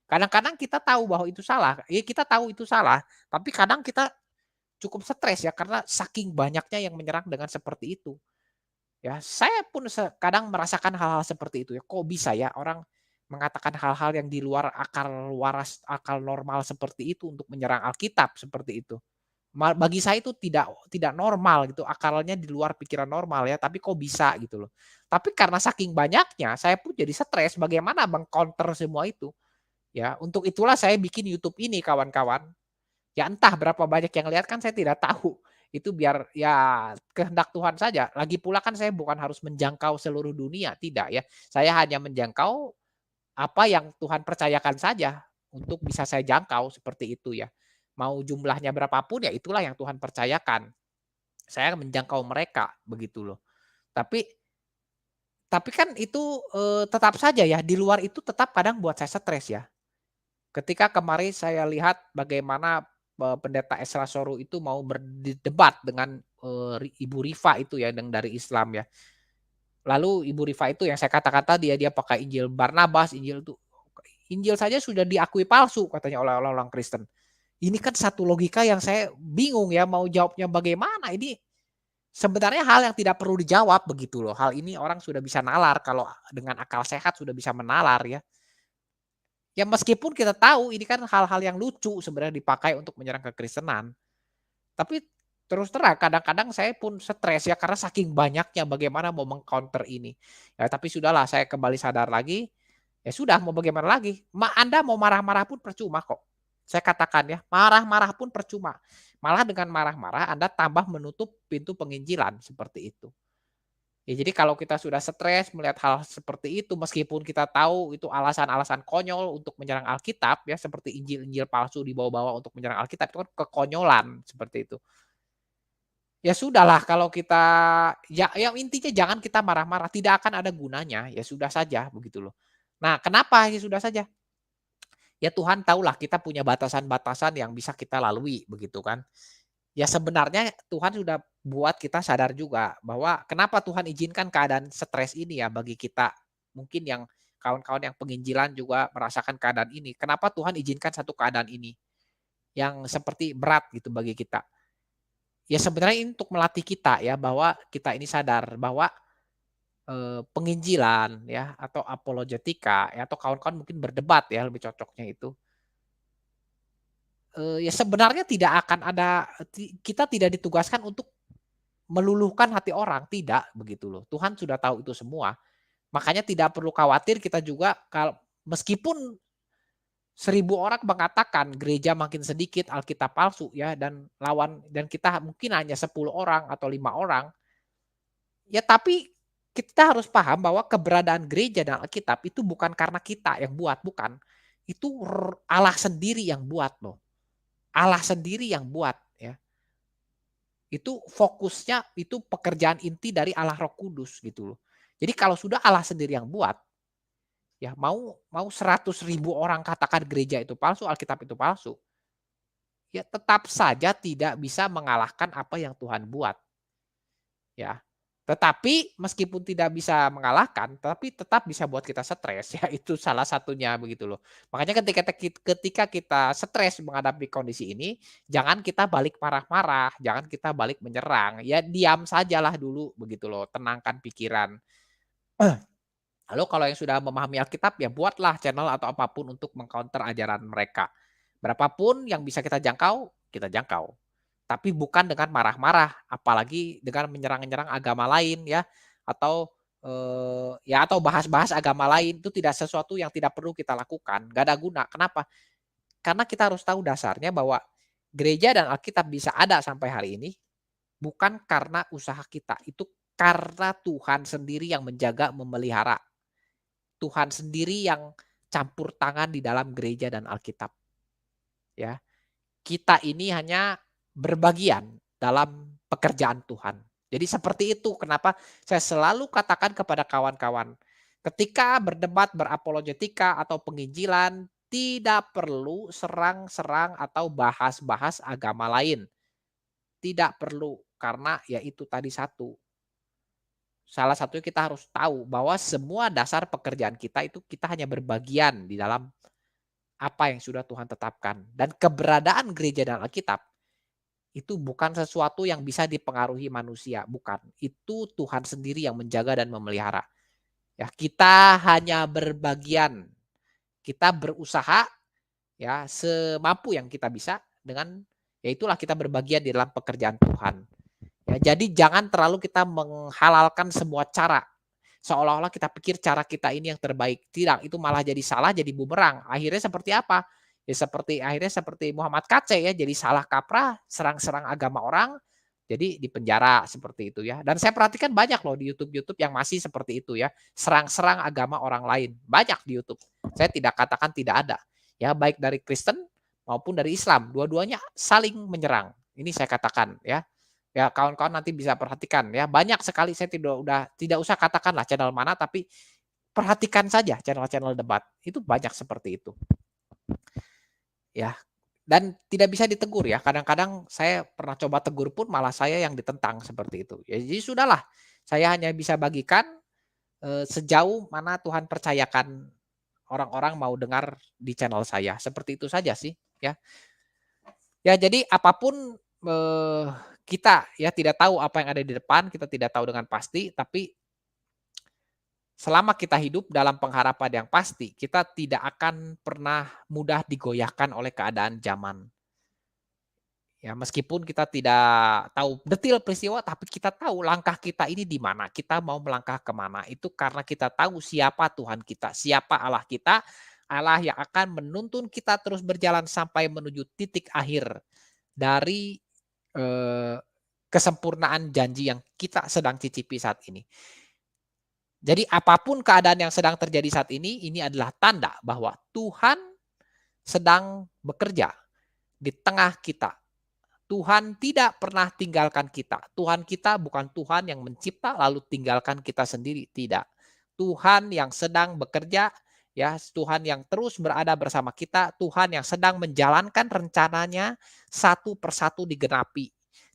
Kadang-kadang kita tahu bahwa itu salah, ya kita tahu itu salah, tapi kadang kita cukup stres ya karena saking banyaknya yang menyerang dengan seperti itu. Ya, saya pun kadang merasakan hal-hal seperti itu ya, kok bisa ya orang mengatakan hal-hal yang di luar akal waras, akal normal seperti itu untuk menyerang Alkitab seperti itu. Bagi saya itu tidak normal gitu, akalnya di luar pikiran normal ya, tapi kok bisa gitu loh. Tapi karena saking banyaknya, saya pun jadi stres bagaimana meng-counter semua itu. Ya, untuk itulah saya bikin YouTube ini kawan-kawan. Ya entah berapa banyak yang lihat kan saya tidak tahu. Itu biar ya kehendak Tuhan saja. Lagi pula kan saya bukan harus menjangkau seluruh dunia, tidak ya. Saya hanya menjangkau apa yang Tuhan percayakan saja untuk bisa saya jangkau seperti itu ya. Mau jumlahnya berapapun ya itulah yang Tuhan percayakan. saya menjangkau mereka, begitu loh. Tapi tapi kan itu, tetap saja ya, di luar itu tetap kadang buat saya stres ya. Ketika kemarin saya lihat bagaimana, Pendeta Esra Soru itu mau berdebat dengan, Ibu Rifa itu ya, yang dari Islam ya. Lalu Ibu Rifa itu yang saya katakan tadi ya, dia pakai Injil Barnabas, Injil saja sudah diakui palsu katanya oleh orang-orang Kristen. Ini kan satu logika yang saya bingung ya, mau jawabnya bagaimana. Ini sebenarnya hal yang tidak perlu dijawab begitu loh. Hal ini orang sudah bisa nalar, kalau dengan akal sehat sudah bisa menalar ya. Ya meskipun kita tahu ini kan hal-hal yang lucu sebenarnya dipakai untuk menyerang kekristenan. Tapi terus terang kadang-kadang saya pun stres ya, karena saking banyaknya bagaimana mau meng-counter ini. Ya tapi sudahlah, saya kembali sadar lagi, ya sudah mau bagaimana lagi, Anda mau marah-marah pun percuma kok. Saya katakan ya, marah-marah pun percuma. Malah dengan marah-marah Anda tambah menutup pintu penginjilan, seperti itu. Ya jadi kalau kita sudah stres melihat hal seperti itu, meskipun kita tahu itu alasan-alasan konyol untuk menyerang Alkitab ya, seperti Injil-Injil palsu dibawa-bawa untuk menyerang Alkitab, itu kan kekonyolan, seperti itu. Ya sudahlah, kalau kita ya yang intinya jangan kita marah-marah, tidak akan ada gunanya, ya sudah saja begitu loh. Nah, kenapa ya sudah saja? Ya Tuhan tahulah kita punya batasan-batasan yang bisa kita lalui begitu kan. Ya sebenarnya Tuhan sudah buat kita sadar juga bahwa kenapa Tuhan izinkan keadaan stres ini ya bagi kita. Mungkin yang kawan-kawan yang penginjilan juga merasakan keadaan ini. Kenapa Tuhan izinkan satu keadaan ini yang seperti berat gitu bagi kita. Ya sebenarnya ini untuk melatih kita ya, bahwa kita ini sadar bahwa, penginjilan ya atau apologetika ya atau kawan-kawan mungkin berdebat ya lebih cocoknya itu, ya sebenarnya tidak akan ada kita tidak ditugaskan untuk meluluhkan hati orang, tidak begitu loh. Tuhan sudah tahu itu semua. Makanya tidak perlu khawatir kita juga meskipun 1.000 orang mengatakan gereja makin sedikit, Alkitab palsu ya dan kita mungkin hanya 10 orang atau 5 orang. Ya tapi kita harus paham bahwa keberadaan gereja dan Alkitab itu bukan karena kita yang buat, bukan. Itu Allah sendiri yang buat loh. Allah sendiri yang buat ya. Itu fokusnya itu pekerjaan inti dari Allah Roh Kudus gitu loh. Jadi kalau sudah Allah sendiri yang buat, ya mau mau 100.000 orang katakan gereja itu palsu, Alkitab itu palsu, ya tetap saja tidak bisa mengalahkan apa yang Tuhan buat. Ya. Tetapi meskipun tidak bisa mengalahkan, tapi tetap bisa buat kita stres ya, itu salah satunya begitu loh. Makanya ketika kita stres menghadapi kondisi ini, jangan kita balik marah-marah, jangan kita balik menyerang, ya diam sajalah dulu begitu loh, tenangkan pikiran. Lalu kalau yang sudah memahami Alkitab, ya buatlah channel atau apapun untuk mengcounter ajaran mereka. Berapapun yang bisa kita jangkau, kita jangkau. Tapi bukan dengan marah-marah, apalagi dengan menyerang-nyerang agama lain ya, atau, atau bahas-bahas agama lain, itu tidak sesuatu yang tidak perlu kita lakukan, gak ada guna. Kenapa? Karena kita harus tahu dasarnya bahwa gereja dan Alkitab bisa ada sampai hari ini, bukan karena usaha kita, itu karena Tuhan sendiri yang menjaga, memelihara. Tuhan sendiri yang campur tangan di dalam gereja dan Alkitab, ya. Kita ini hanya berbagian dalam pekerjaan Tuhan. Jadi seperti itu kenapa saya selalu katakan kepada kawan-kawan, ketika berdebat, berapologetika atau penginjilan, tidak perlu serang-serang atau bahas-bahas agama lain. Tidak perlu, karena ya itu tadi satu, salah satunya kita harus tahu bahwa semua dasar pekerjaan kita itu kita hanya berbagian di dalam apa yang sudah Tuhan tetapkan. Dan keberadaan gereja dan Alkitab itu bukan sesuatu yang bisa dipengaruhi manusia, bukan. Itu Tuhan sendiri yang menjaga dan memelihara. Ya, kita hanya berbagian. Kita berusaha ya semampu yang kita bisa dengan ya itulah kita berbagian di dalam pekerjaan Tuhan. Ya, jadi jangan terlalu kita menghalalkan semua cara. Seolah-olah kita pikir cara kita ini yang terbaik. Tidak, itu malah jadi salah, jadi bumerang. Akhirnya seperti apa? Ya akhirnya seperti Muhammad KC ya, jadi salah kaprah, serang-serang agama orang, jadi di penjara seperti itu ya. Dan saya perhatikan banyak loh di YouTube-YouTube yang masih seperti itu ya, serang-serang agama orang lain. Banyak di YouTube. Saya tidak katakan tidak ada. Ya, baik dari Kristen maupun dari Islam, dua-duanya saling menyerang. Ini saya katakan ya. Ya, kawan-kawan nanti bisa perhatikan ya, banyak sekali saya tidak usah katakanlah channel mana, tapi perhatikan saja channel-channel debat, itu banyak seperti itu, ya. Dan tidak bisa ditegur ya, kadang-kadang saya pernah coba tegur pun malah saya yang ditentang seperti itu. Ya jadi sudahlah, saya hanya bisa bagikan, sejauh mana Tuhan percayakan orang-orang mau dengar di channel saya, seperti itu saja sih, ya. Ya jadi apapun, kita ya tidak tahu apa yang ada di depan, kita tidak tahu dengan pasti, tapi selama kita hidup dalam pengharapan yang pasti, kita tidak akan pernah mudah digoyahkan oleh keadaan zaman. Ya meskipun kita tidak tahu detail peristiwa, tapi kita tahu langkah kita ini di mana, kita mau melangkah ke mana. Itu karena kita tahu siapa Tuhan kita, siapa Allah kita, Allah yang akan menuntun kita terus berjalan sampai menuju titik akhir dari, eee, kesempurnaan janji yang kita sedang cicipi saat ini. Jadi apapun keadaan yang sedang terjadi saat ini adalah tanda bahwa Tuhan sedang bekerja di tengah kita. Tuhan tidak pernah tinggalkan kita. Tuhan kita bukan Tuhan yang mencipta lalu tinggalkan kita sendiri, tidak. Tuhan yang sedang bekerja, ya, Tuhan yang terus berada bersama kita, Tuhan yang sedang menjalankan rencananya satu persatu digenapi.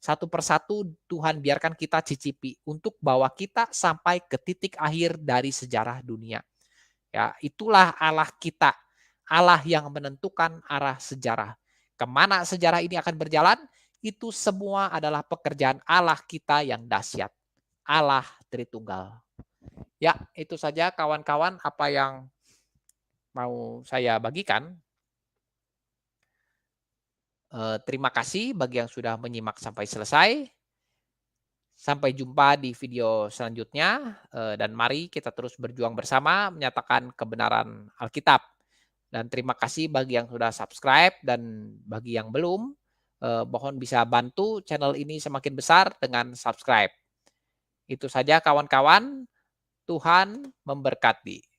Satu persatu Tuhan biarkan kita cicipi untuk bawa kita sampai ke titik akhir dari sejarah dunia. Ya, itulah Allah kita. Allah yang menentukan arah sejarah. Kemana sejarah ini akan berjalan, itu semua adalah pekerjaan Allah kita yang dahsyat. Allah Tritunggal. Ya, itu saja kawan-kawan apa yang mau saya bagikan. Terima kasih bagi yang sudah menyimak sampai selesai. Sampai jumpa di video selanjutnya, dan mari kita terus berjuang bersama menyatakan kebenaran Alkitab. Dan terima kasih bagi yang sudah subscribe dan bagi yang belum, mohon bisa bantu channel ini semakin besar dengan subscribe. Itu saja kawan-kawan, Tuhan memberkati.